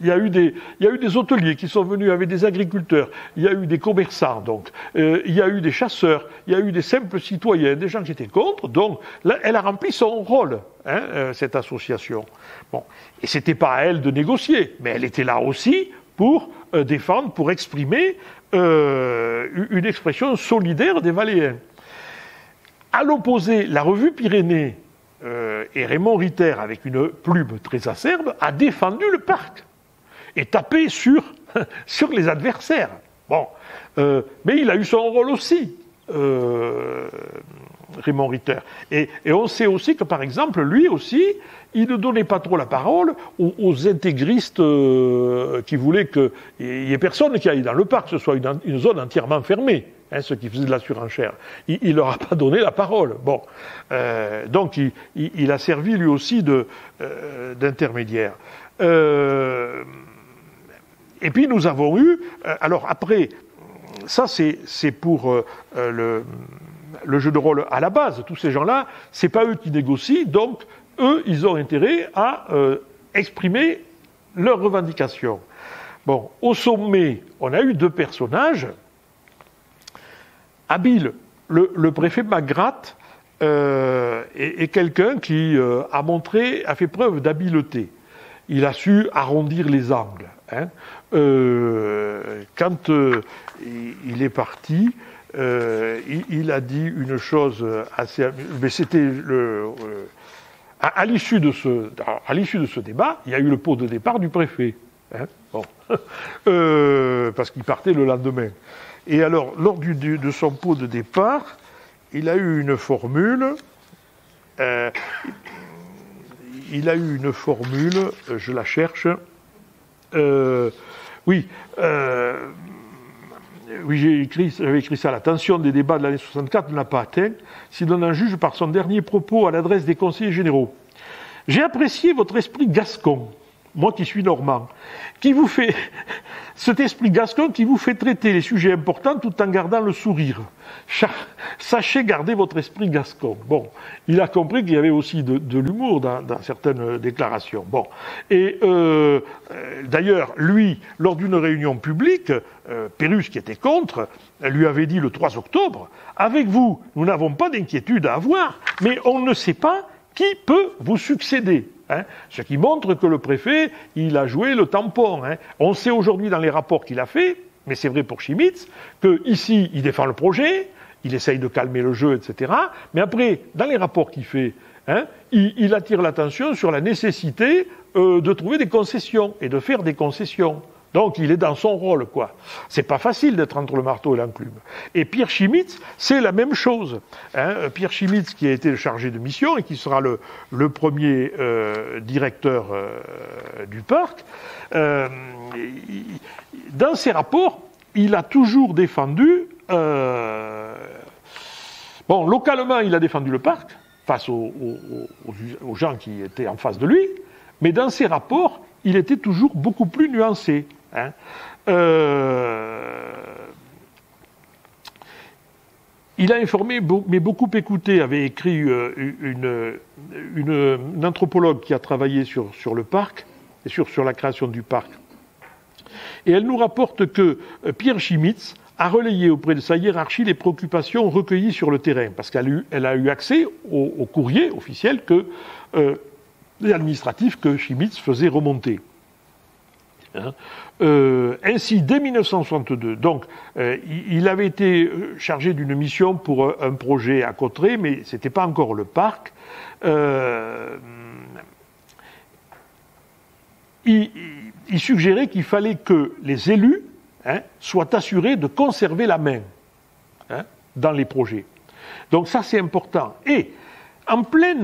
il y a eu des hôteliers qui sont venus avec des agriculteurs, il y a eu des commerçants, donc, il y a eu des chasseurs, il y a eu des simples citoyens, des gens qui étaient contre, donc là, elle a rempli son rôle, hein, cette association. Bon. Et c'était pas à elle de négocier, mais elle était là aussi pour défendre, pour exprimer une expression solidaire des Valléens. À l'opposé, la revue Pyrénées et Raymond Ritter, avec une plume très acerbe, a défendu le parc et tapé sur les adversaires. Bon, mais il a eu son rôle aussi, Raymond Ritter. Et on sait aussi que, par exemple, lui aussi, il ne donnait pas trop la parole aux intégristes qui voulaient qu'il n'y ait personne qui aille dans le parc, que ce soit une zone entièrement fermée. Hein, ceux qui faisaient de la surenchère. Il leur a pas donné la parole. Bon, donc il a servi lui aussi d'intermédiaire. Et puis nous avons eu, alors après, ça c'est pour le jeu de rôle à la base. Tous ces gens-là, c'est pas eux qui négocient, donc eux, ils ont intérêt à exprimer leurs revendications. Bon, au sommet, on a eu deux personnages habiles. Le préfet Magrath est quelqu'un qui a fait preuve d'habileté. Il a su arrondir les angles. Hein. Quand il est parti, il a dit une chose assez... Mais c'était à l'issue de ce débat, il y a eu le pot de départ du préfet. Hein, bon. Parce qu'il partait le lendemain. Et alors, lors de son pot de départ, il a eu une formule. Je la cherche. Oui. oui, j'avais écrit ça. La tension des débats de l'année 64 ne l'a pas atteint, si l'on en juge par son dernier propos à l'adresse des conseillers généraux. J'ai apprécié votre esprit gascon, moi qui suis normand, cet esprit gascon qui vous fait traiter les sujets importants tout en gardant le sourire. Sachez garder votre esprit gascon. Bon, il a compris qu'il y avait aussi de l'humour dans certaines déclarations. Bon, et d'ailleurs, lui, lors d'une réunion publique, Pérus, qui était contre, lui avait dit le 3 octobre, « Avec vous, nous n'avons pas d'inquiétude à avoir, mais on ne sait pas qui peut vous succéder ». Ce qui montre que le préfet, il a joué le tampon. On sait aujourd'hui dans les rapports qu'il a fait, mais c'est vrai pour Schmitz, qu'ici, il défend le projet, il essaye de calmer le jeu, etc. Mais après, dans les rapports qu'il fait, il attire l'attention sur la nécessité de trouver des concessions et de faire des concessions. Donc il est dans son rôle, quoi. C'est pas facile d'être entre le marteau et l'enclume. Et Pierre Schmitz, c'est la même chose. Pierre Schmitz, qui a été chargé de mission et qui sera le premier directeur du parc, dans ses rapports, il a toujours défendu. Bon, localement, il a défendu le parc face aux gens qui étaient en face de lui, mais dans ses rapports, il était toujours beaucoup plus nuancé. Il a informé, mais beaucoup écouté, avait écrit une anthropologue qui a travaillé sur le parc, et sur la création du parc. Et elle nous rapporte que Pierre Schmitz a relayé auprès de sa hiérarchie les préoccupations recueillies sur le terrain, parce qu'elle a eu accès au courrier officiel administratif que Schmitz faisait remonter. Ainsi, dès 1962, donc, il avait été chargé d'une mission pour un projet à Cauterets, mais ce n'était pas encore le parc. Il suggérait qu'il fallait que les élus soient assurés de conserver la main dans les projets. Donc ça, c'est important. Et en plein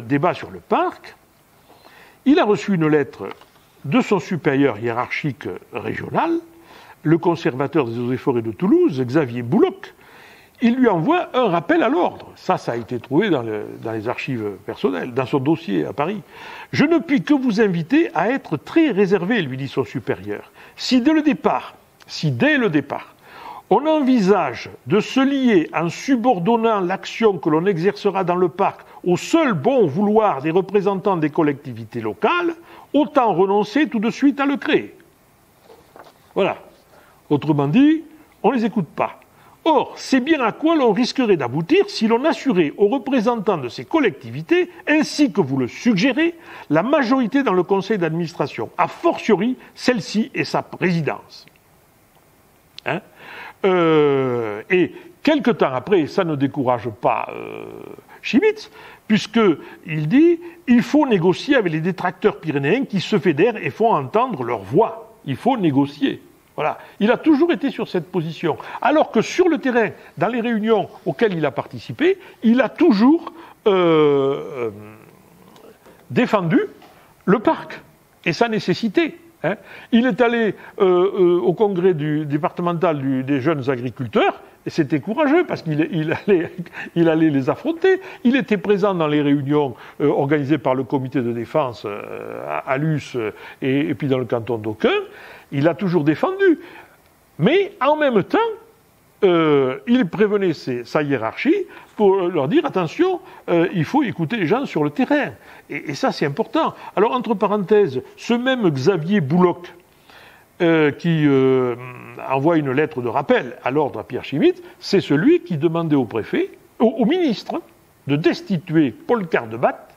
débat sur le parc, il a reçu une lettre de son supérieur hiérarchique régional, le conservateur des eaux et forêts de Toulouse, Xavier Bouloc. Il lui envoie un rappel à l'ordre. Ça a été trouvé dans les archives personnelles, dans son dossier à Paris. « Je ne puis que vous inviter à être très réservé, lui dit son supérieur. Si dès le départ, on envisage de se lier en subordonnant l'action que l'on exercera dans le parc au seul bon vouloir des représentants des collectivités locales, autant renoncer tout de suite à le créer. » Voilà. Autrement dit, on ne les écoute pas. Or, c'est bien à quoi l'on risquerait d'aboutir si l'on assurait aux représentants de ces collectivités, ainsi que vous le suggérez, la majorité dans le conseil d'administration, a fortiori celle-ci et sa présidence. Et quelque temps après, ça ne décourage pas Schmitz, puisqu'il dit « il faut négocier avec les détracteurs pyrénéens qui se fédèrent et font entendre leur voix. Il faut négocier. » Voilà. Il a toujours été sur cette position. Alors que sur le terrain, dans les réunions auxquelles il a participé, il a toujours défendu le parc et sa nécessité. Il est allé au congrès départemental des jeunes agriculteurs, et c'était courageux parce qu'il allait les affronter. Il était présent dans les réunions organisées par le comité de défense à Luce et puis dans le canton d'Aucun. Il a toujours défendu. Mais en même temps, il prévenait sa hiérarchie pour leur dire attention, il faut écouter les gens sur le terrain. Et ça, c'est important. Alors, entre parenthèses, ce même Xavier Bouloc, qui envoie une lettre de rappel à l'ordre à Pierre Schmitz, c'est celui qui demandait au préfet, au ministre, de destituer Paul Cardebat,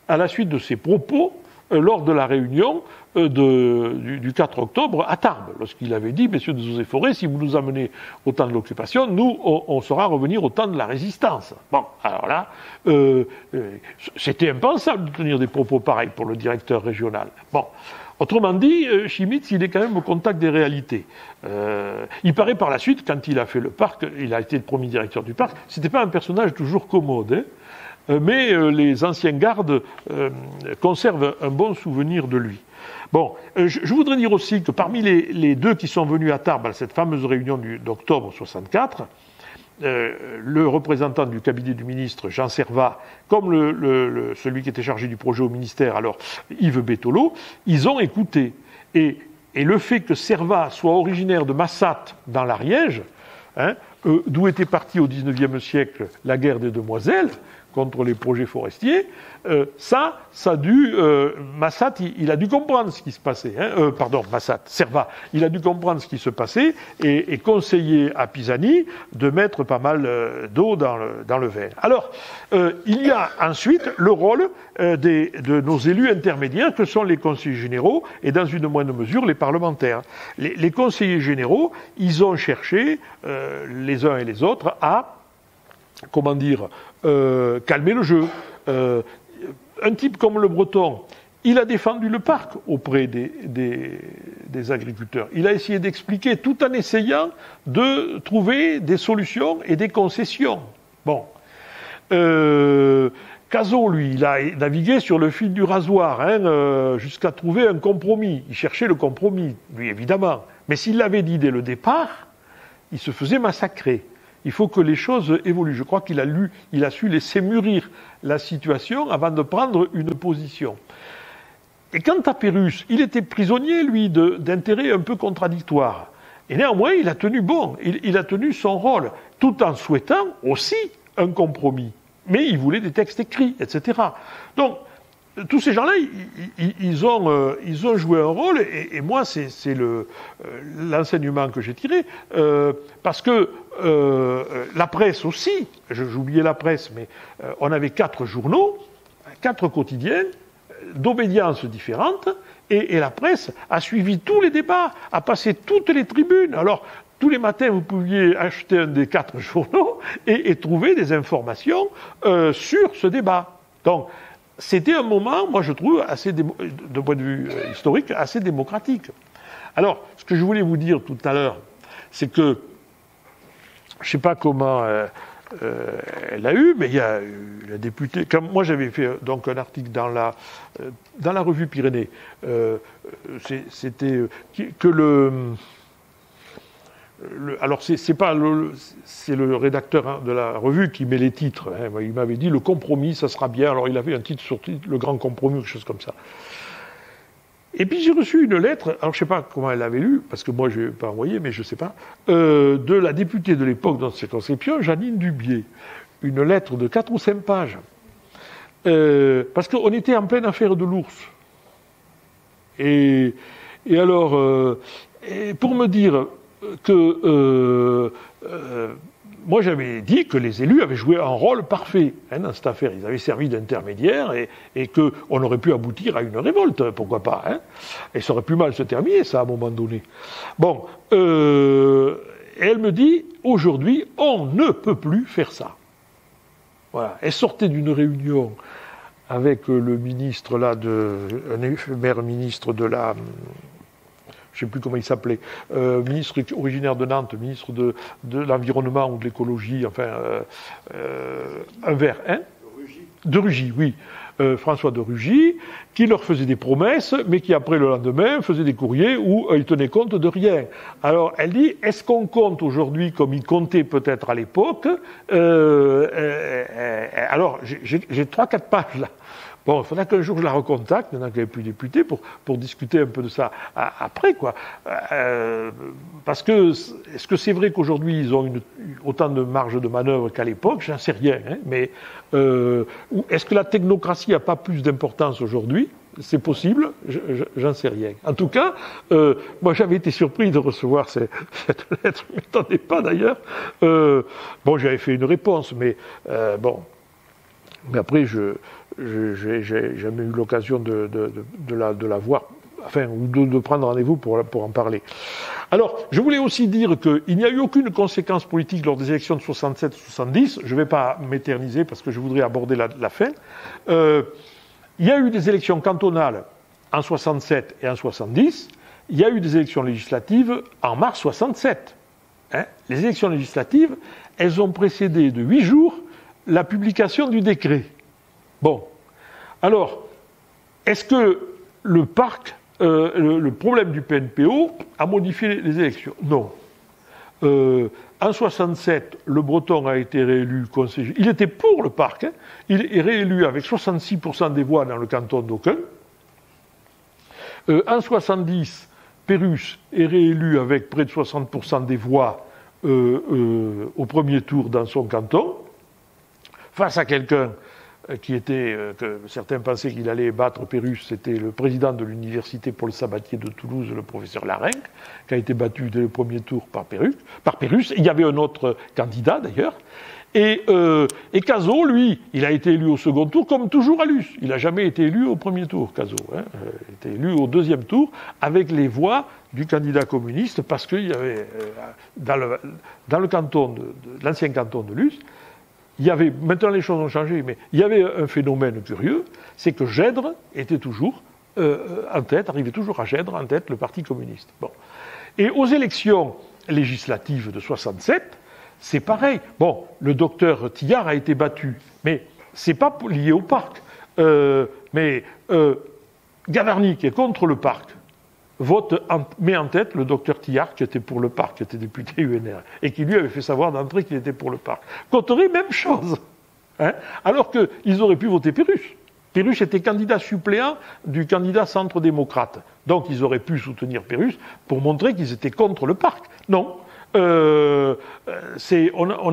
à la suite de ses propos lors de la réunion du 4 octobre à Tarbes, lorsqu'il avait dit « Messieurs des eaux et forêts, si vous nous amenez au temps de l'occupation, nous, on saura revenir au temps de la résistance. » Bon, alors là, c'était impensable de tenir des propos pareils pour le directeur régional. Bon, autrement dit, Schmitz, il est quand même au contact des réalités. Il paraît par la suite, quand il a fait le parc, il a été le premier directeur du parc, c'était pas un personnage toujours commode, mais les anciens gardes conservent un bon souvenir de lui. Bon, je voudrais dire aussi que parmi les deux qui sont venus à Tarbes à cette fameuse réunion d'octobre 64, le représentant du cabinet du ministre, Jean Servat, comme celui qui était chargé du projet au ministère, alors Yves Bétolo, ils ont écouté. Et le fait que Servat soit originaire de Massat dans l'Ariège, d'où était partie au XIXe siècle la guerre des Demoiselles contre les projets forestiers, ça a dû... Massat, il a dû comprendre ce qui se passait. Servat, il a dû comprendre ce qui se passait et conseiller à Pisani de mettre pas mal d'eau dans le vin. Alors, il y a ensuite le rôle de nos élus intermédiaires, que sont les conseillers généraux, et dans une moindre mesure, les parlementaires. Les conseillers généraux, ils ont cherché, les uns et les autres, à... comment dire, calmer le jeu. Un type comme Le Breton, il a défendu le parc auprès des agriculteurs. Il a essayé d'expliquer tout en essayant de trouver des solutions et des concessions. Bon. Cazot, lui, il a navigué sur le fil du rasoir jusqu'à trouver un compromis. Il cherchait le compromis, lui, évidemment. Mais s'il l'avait dit dès le départ, il se faisait massacrer. Il faut que les choses évoluent. Je crois qu'il a su laisser mûrir la situation avant de prendre une position. Et quant à Pérus, il était prisonnier, lui, d'intérêts un peu contradictoires. Et néanmoins, il a tenu bon, il a tenu son rôle, tout en souhaitant aussi un compromis. Mais il voulait des textes écrits, etc. Donc, tous ces gens-là, ils ont joué un rôle, et moi, c'est l'enseignement que j'ai tiré, parce que la presse aussi, j'oubliais la presse, mais on avait 4 journaux, 4 quotidiens, d'obédiences différentes, et la presse a suivi tous les débats, a passé toutes les tribunes. Alors, tous les matins, vous pouviez acheter un des 4 journaux et trouver des informations sur ce débat. Donc, c'était un moment, moi je trouve, d'un point de vue historique, assez démocratique. Alors, ce que je voulais vous dire tout à l'heure, c'est que, je ne sais pas comment elle a eu, mais il y a la députée... Moi j'avais fait donc un article dans la revue Pyrénées, c'était que alors c'est le rédacteur de la revue qui met les titres. Il m'avait dit le compromis, ça sera bien. Alors il avait un titre sur le grand compromis, quelque chose comme ça. Et puis j'ai reçu une lettre, alors je ne sais pas comment elle l'avait lue, parce que moi je ne l'ai pas envoyé, mais je ne sais pas, de la députée de l'époque dans cette circonscription, Janine Dubié. Une lettre de 4 ou 5 pages. Parce qu'on était en pleine affaire de l'ours. Et alors, pour me dire que moi j'avais dit que les élus avaient joué un rôle parfait dans cette affaire. Ils avaient servi d'intermédiaire et qu'on aurait pu aboutir à une révolte, pourquoi pas. Et ça aurait pu mal se terminer, ça, à un moment donné. Bon, elle me dit, aujourd'hui, on ne peut plus faire ça. Voilà. Elle sortait d'une réunion avec le ministre, là, un éphémère ministre de la... je ne sais plus comment il s'appelait, ministre originaire de Nantes, ministre de l'Environnement ou de l'Écologie, enfin, un vert, de Rugy, oui, François de Rugy, qui leur faisait des promesses, mais qui après le lendemain faisait des courriers où il tenait compte de rien. Alors elle dit, est-ce qu'on compte aujourd'hui comme il comptait peut-être à l'époque Alors j'ai 3-4 pages là. Bon, il faudra qu'un jour je la recontacte, maintenant qu'elle n'est plus députée, pour discuter un peu de ça après, quoi. Parce que, est-ce que c'est vrai qu'aujourd'hui ils ont autant de marge de manœuvre qu'à l'époque? J'en sais rien, mais est-ce que la technocratie n'a pas plus d'importance aujourd'hui? C'est possible, j'en sais rien. En tout cas, moi j'avais été surpris de recevoir cette lettre, je ne m'attendais pas d'ailleurs. Bon, j'avais fait une réponse, mais bon. Mais après, j'ai jamais eu l'occasion de la voir, enfin, ou de prendre rendez-vous pour en parler. Alors, je voulais aussi dire qu'il n'y a eu aucune conséquence politique lors des élections de 67-70. Je ne vais pas m'éterniser parce que je voudrais aborder la fin. Il y a eu des élections cantonales en 67 et en 70. Il y a eu des élections législatives en mars 67. Les élections législatives, elles ont précédé de 8 jours la publication du décret. Bon. Alors, est-ce que le parc, le problème du PNPO a modifié les élections? Non. En 67, le Breton a été réélu conseiller. Il était pour le parc. Hein. Il est réélu avec 66% des voix dans le canton d'Aucun. En 70, Pérusse est réélu avec près de 60% des voix au premier tour dans son canton, face à quelqu'un qui était, que certains pensaient qu'il allait battre Pérusse, c'était le président de l'université Paul Sabatier de Toulouse, le professeur Larenc, qui a été battu dès le premier tour par Pérusse. Il y avait un autre candidat d'ailleurs. Et Cazaux, lui, il a été élu au second tour, comme toujours à Luce. Il n'a jamais été élu au premier tour, Cazaux. Hein. Il a été élu au deuxième tour, avec les voix du candidat communiste, parce qu'il y avait, dans le canton l'ancien canton de Luce, il y avait, maintenant les choses ont changé, mais il y avait un phénomène curieux, c'est que Gèdre était toujours en tête, arrivait toujours à Gèdre en tête, le Parti communiste. Bon. Et aux élections législatives de 67, c'est pareil. Bon, le docteur Tillard a été battu, mais c'est pas lié au parc. Gavarni, qui est contre le parc, met en tête le docteur Tillard, qui était pour le parc, qui était député UNR, et qui lui avait fait savoir d'entrée qu'il était pour le parc. Cotteret, même chose. Hein, alors qu'ils auraient pu voter Pérusse. Pérusse était candidat suppléant du candidat centre-démocrate. Donc ils auraient pu soutenir Pérusse pour montrer qu'ils étaient contre le parc. Non. On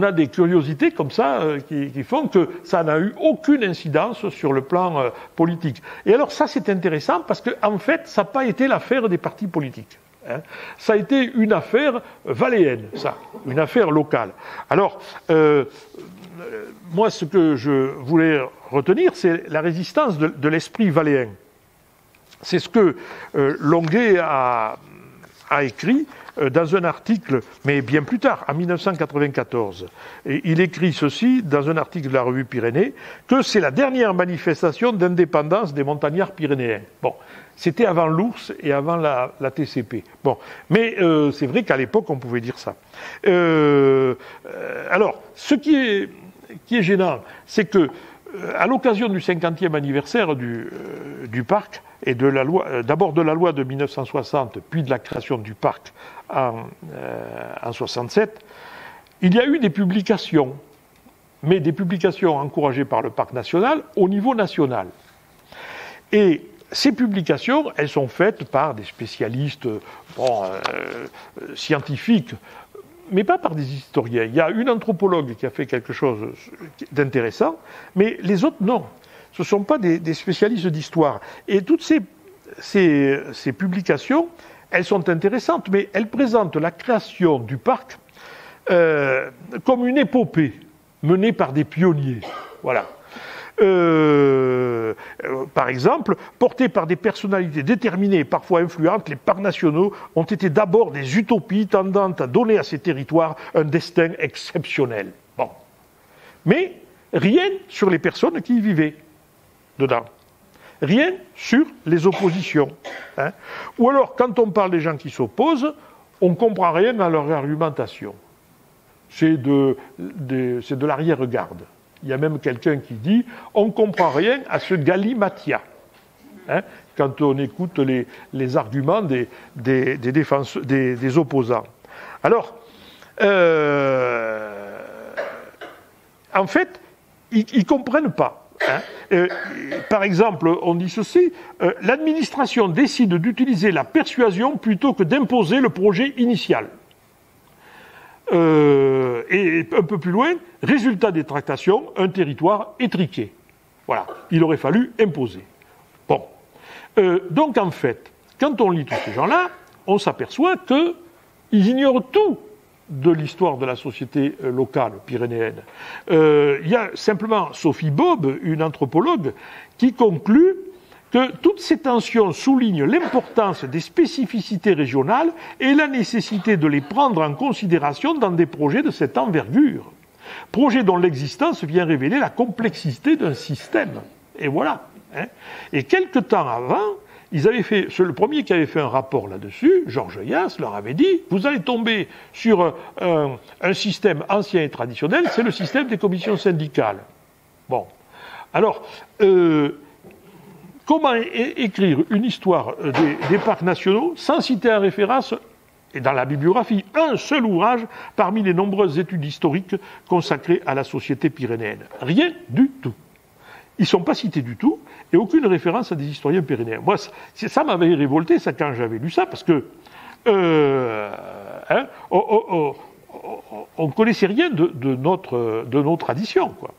a des curiosités comme ça qui font que ça n'a eu aucune incidence sur le plan politique. Et alors ça c'est intéressant parce que en fait ça n'a pas été l'affaire des partis politiques. Hein. Ça a été une affaire valléenne, ça, une affaire locale. Alors moi ce que je voulais retenir c'est la résistance de l'esprit valléen. C'est ce que Longuet a écrit dans un article, mais bien plus tard, en 1994. Et il écrit ceci dans un article de la revue Pyrénées, que c'est la dernière manifestation d'indépendance des montagnards pyrénéens. Bon, c'était avant l'ours et avant la TCP. Bon, mais c'est vrai qu'à l'époque, on pouvait dire ça. Alors, ce qui est gênant, c'est que à l'occasion du 50e anniversaire du parc, et de la loi, d'abord de la loi de 1960, puis de la création du parc en 67, il y a eu des publications, mais des publications encouragées par le parc national au niveau national. Et ces publications, elles sont faites par des spécialistes scientifiques, mais pas par des historiens. Il y a une anthropologue qui a fait quelque chose d'intéressant, mais les autres, non. Ce ne sont pas des spécialistes d'histoire. Et toutes ces publications, elles sont intéressantes, mais elles présentent la création du parc comme une épopée menée par des pionniers. Voilà. Par exemple, portés par des personnalités déterminées et parfois influentes, les parcs nationaux ont été d'abord des utopies tendant à donner à ces territoires un destin exceptionnel. Bon. Mais rien sur les personnes qui y vivaient dedans. Rien sur les oppositions. Hein. Ou alors, quand on parle des gens qui s'opposent, on ne comprend rien à leur argumentation. C'est de l'arrière-garde. Il y a même quelqu'un qui dit « on ne comprend rien à ce galimatia hein, », quand on écoute les arguments des opposants. Alors, en fait, ils ne comprennent pas. Hein. Par exemple, on dit ceci, l'administration décide d'utiliser la persuasion plutôt que d'imposer le projet initial. Et un peu plus loin, résultat des tractations, un territoire étriqué. Voilà, il aurait fallu imposer. Bon. Donc en fait, quand on lit tous ces gens-là, on s'aperçoit qu'ils ignorent tout de l'histoire de la société locale pyrénéenne. Il y a simplement Sophie Bob, une anthropologue, qui conclut que toutes ces tensions soulignent l'importance des spécificités régionales et la nécessité de les prendre en considération dans des projets de cette envergure. Projets dont l'existence vient révéler la complexité d'un système. Et voilà. Hein. Et quelque temps avant, c'est le premier qui avait fait un rapport là-dessus, Georges Hyas, leur avait dit, vous allez tomber sur un système ancien et traditionnel, c'est le système des commissions syndicales. Bon. Alors, comment écrire une histoire des parcs nationaux sans citer en référence, et dans la bibliographie, un seul ouvrage parmi les nombreuses études historiques consacrées à la société pyrénéenne? Rien du tout. Ils ne sont pas cités du tout, et aucune référence à des historiens pyrénéens. Moi, ça m'avait révolté, ça, quand j'avais lu ça, parce que on ne connaissait rien de nos traditions, quoi.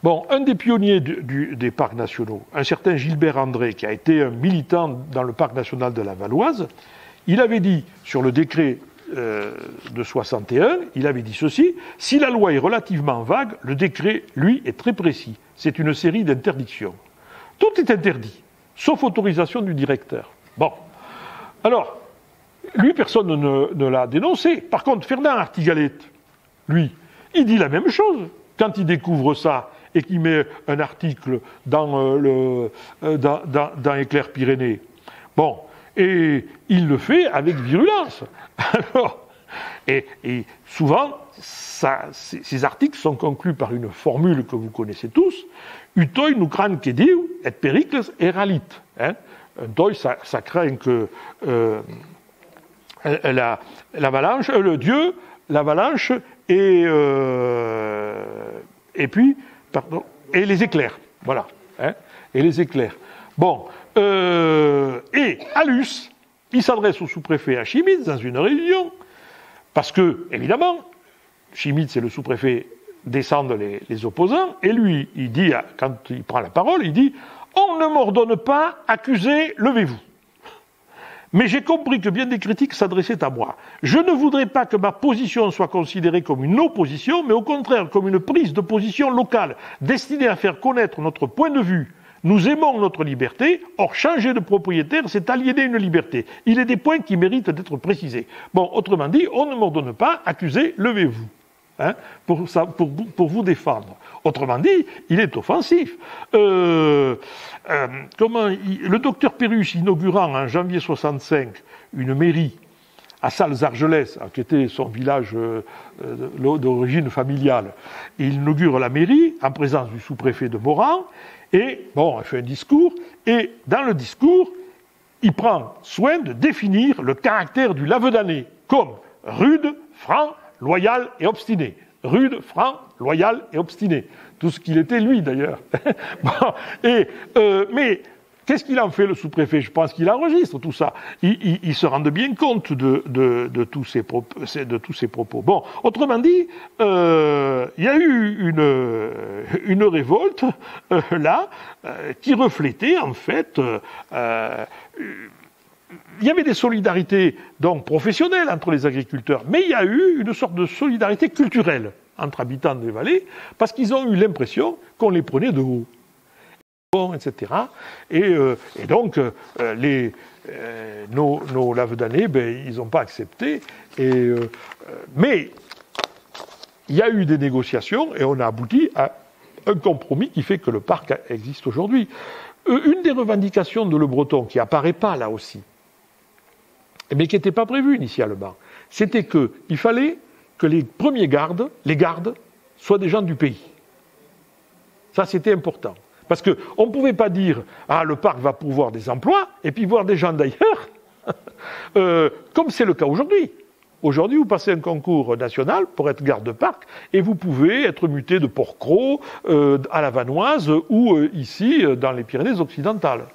Bon, un des pionniers des parcs nationaux, un certain Gilbert André, qui a été un militant dans le parc national de la Valoise, il avait dit, sur le décret de 61, il avait dit ceci: si la loi est relativement vague, le décret, lui, est très précis. C'est une série d'interdictions. Tout est interdit, sauf autorisation du directeur. Bon. Alors, lui, personne ne l'a dénoncé. Par contre, Fernand Artigalet, lui, il dit la même chose. Quand il découvre ça et qu'il met un article dans Éclair Pyrénées. Bon. Et il le fait avec virulence. Alors, et souvent, ces articles sont conclus par une formule que vous connaissez tous: Utoi nucran quediu et pericles eralit. Utoi, ça craint que l'avalanche, le dieu, l'avalanche et puis, pardon, et les éclairs. Voilà. Et les éclairs. Bon. Et Alus, il s'adresse au sous-préfet à Chimitz dans une réunion, parce que, évidemment, Chimitz et le sous-préfet descendent les opposants, et lui, il dit, quand il prend la parole, il dit: on ne m'ordonne pas, accusé, levez-vous. Mais j'ai compris que bien des critiques s'adressaient à moi. Je ne voudrais pas que ma position soit considérée comme une opposition, mais au contraire comme une prise de position locale, destinée à faire connaître notre point de vue. Nous aimons notre liberté, or changer de propriétaire, c'est aliéner une liberté. Il est des points qui méritent d'être précisés. Bon, autrement dit, on ne m'ordonne pas, accusé, levez-vous, pour vous défendre. Autrement dit, il est offensif. Le docteur Pérus, inaugurant en janvier 65 une mairie à Salles-Argelès, qui était son village d'origine familiale, il inaugure la mairie en présence du sous-préfet de Moran. Et, bon, il fait un discours, et dans le discours, il prend soin de définir le caractère du Lavedanais comme rude, franc, loyal et obstiné. Rude, franc, loyal et obstiné. Tout ce qu'il était, lui, d'ailleurs. Bon, mais qu'est-ce qu'il en fait, le sous-préfet? Je pense qu'il enregistre tout ça. Il se rend bien compte de tous ces propos. Bon, autrement dit, il y a eu une révolte là qui reflétait en fait. Il y avait des solidarités donc professionnelles entre les agriculteurs, mais il y a eu une sorte de solidarité culturelle entre habitants des vallées, parce qu'ils ont eu l'impression qu'on les prenait de haut. Etc. Et donc, nos Lavedanais, ils n'ont pas accepté. Mais il y a eu des négociations et on a abouti à un compromis qui fait que le parc existe aujourd'hui. Une des revendications de Le Breton, qui n'apparaît pas là aussi, mais qui n'était pas prévue initialement, c'était qu'il fallait que les premiers gardes, soient des gens du pays. Ça, c'était important. Parce qu'on ne pouvait pas dire « Ah, le parc va pourvoir des emplois » et puis voir des gens d'ailleurs, comme c'est le cas aujourd'hui. Aujourd'hui, vous passez un concours national pour être garde de parc et vous pouvez être muté de Port-Cros à la Vanoise ou ici dans les Pyrénées-Occidentales.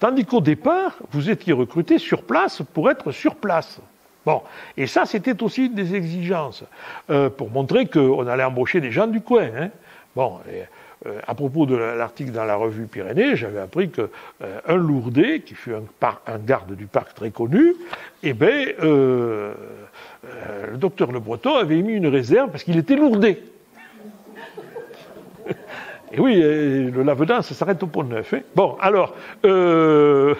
Tandis qu'au départ, vous étiez recruté sur place pour être sur place. Bon, et ça, c'était aussi une des exigences, pour montrer qu'on allait embaucher des gens du coin. Bon, à propos de l'article dans la revue Pyrénées, j'avais appris qu'un Lourdais, qui fut un garde du parc très connu, le docteur Le Breton avait émis une réserve parce qu'il était lourdais. Et oui, le Lavedan, ça s'arrête au Pont-Neuf. Bon, alors, je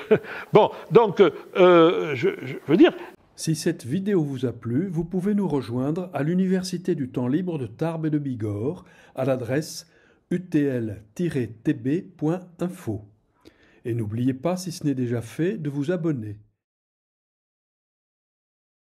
veux dire... Si cette vidéo vous a plu, vous pouvez nous rejoindre à l'Université du Temps Libre de Tarbes et de Bigorre à l'adresse utl-tb.info. Et n'oubliez pas, si ce n'est déjà fait, de vous abonner.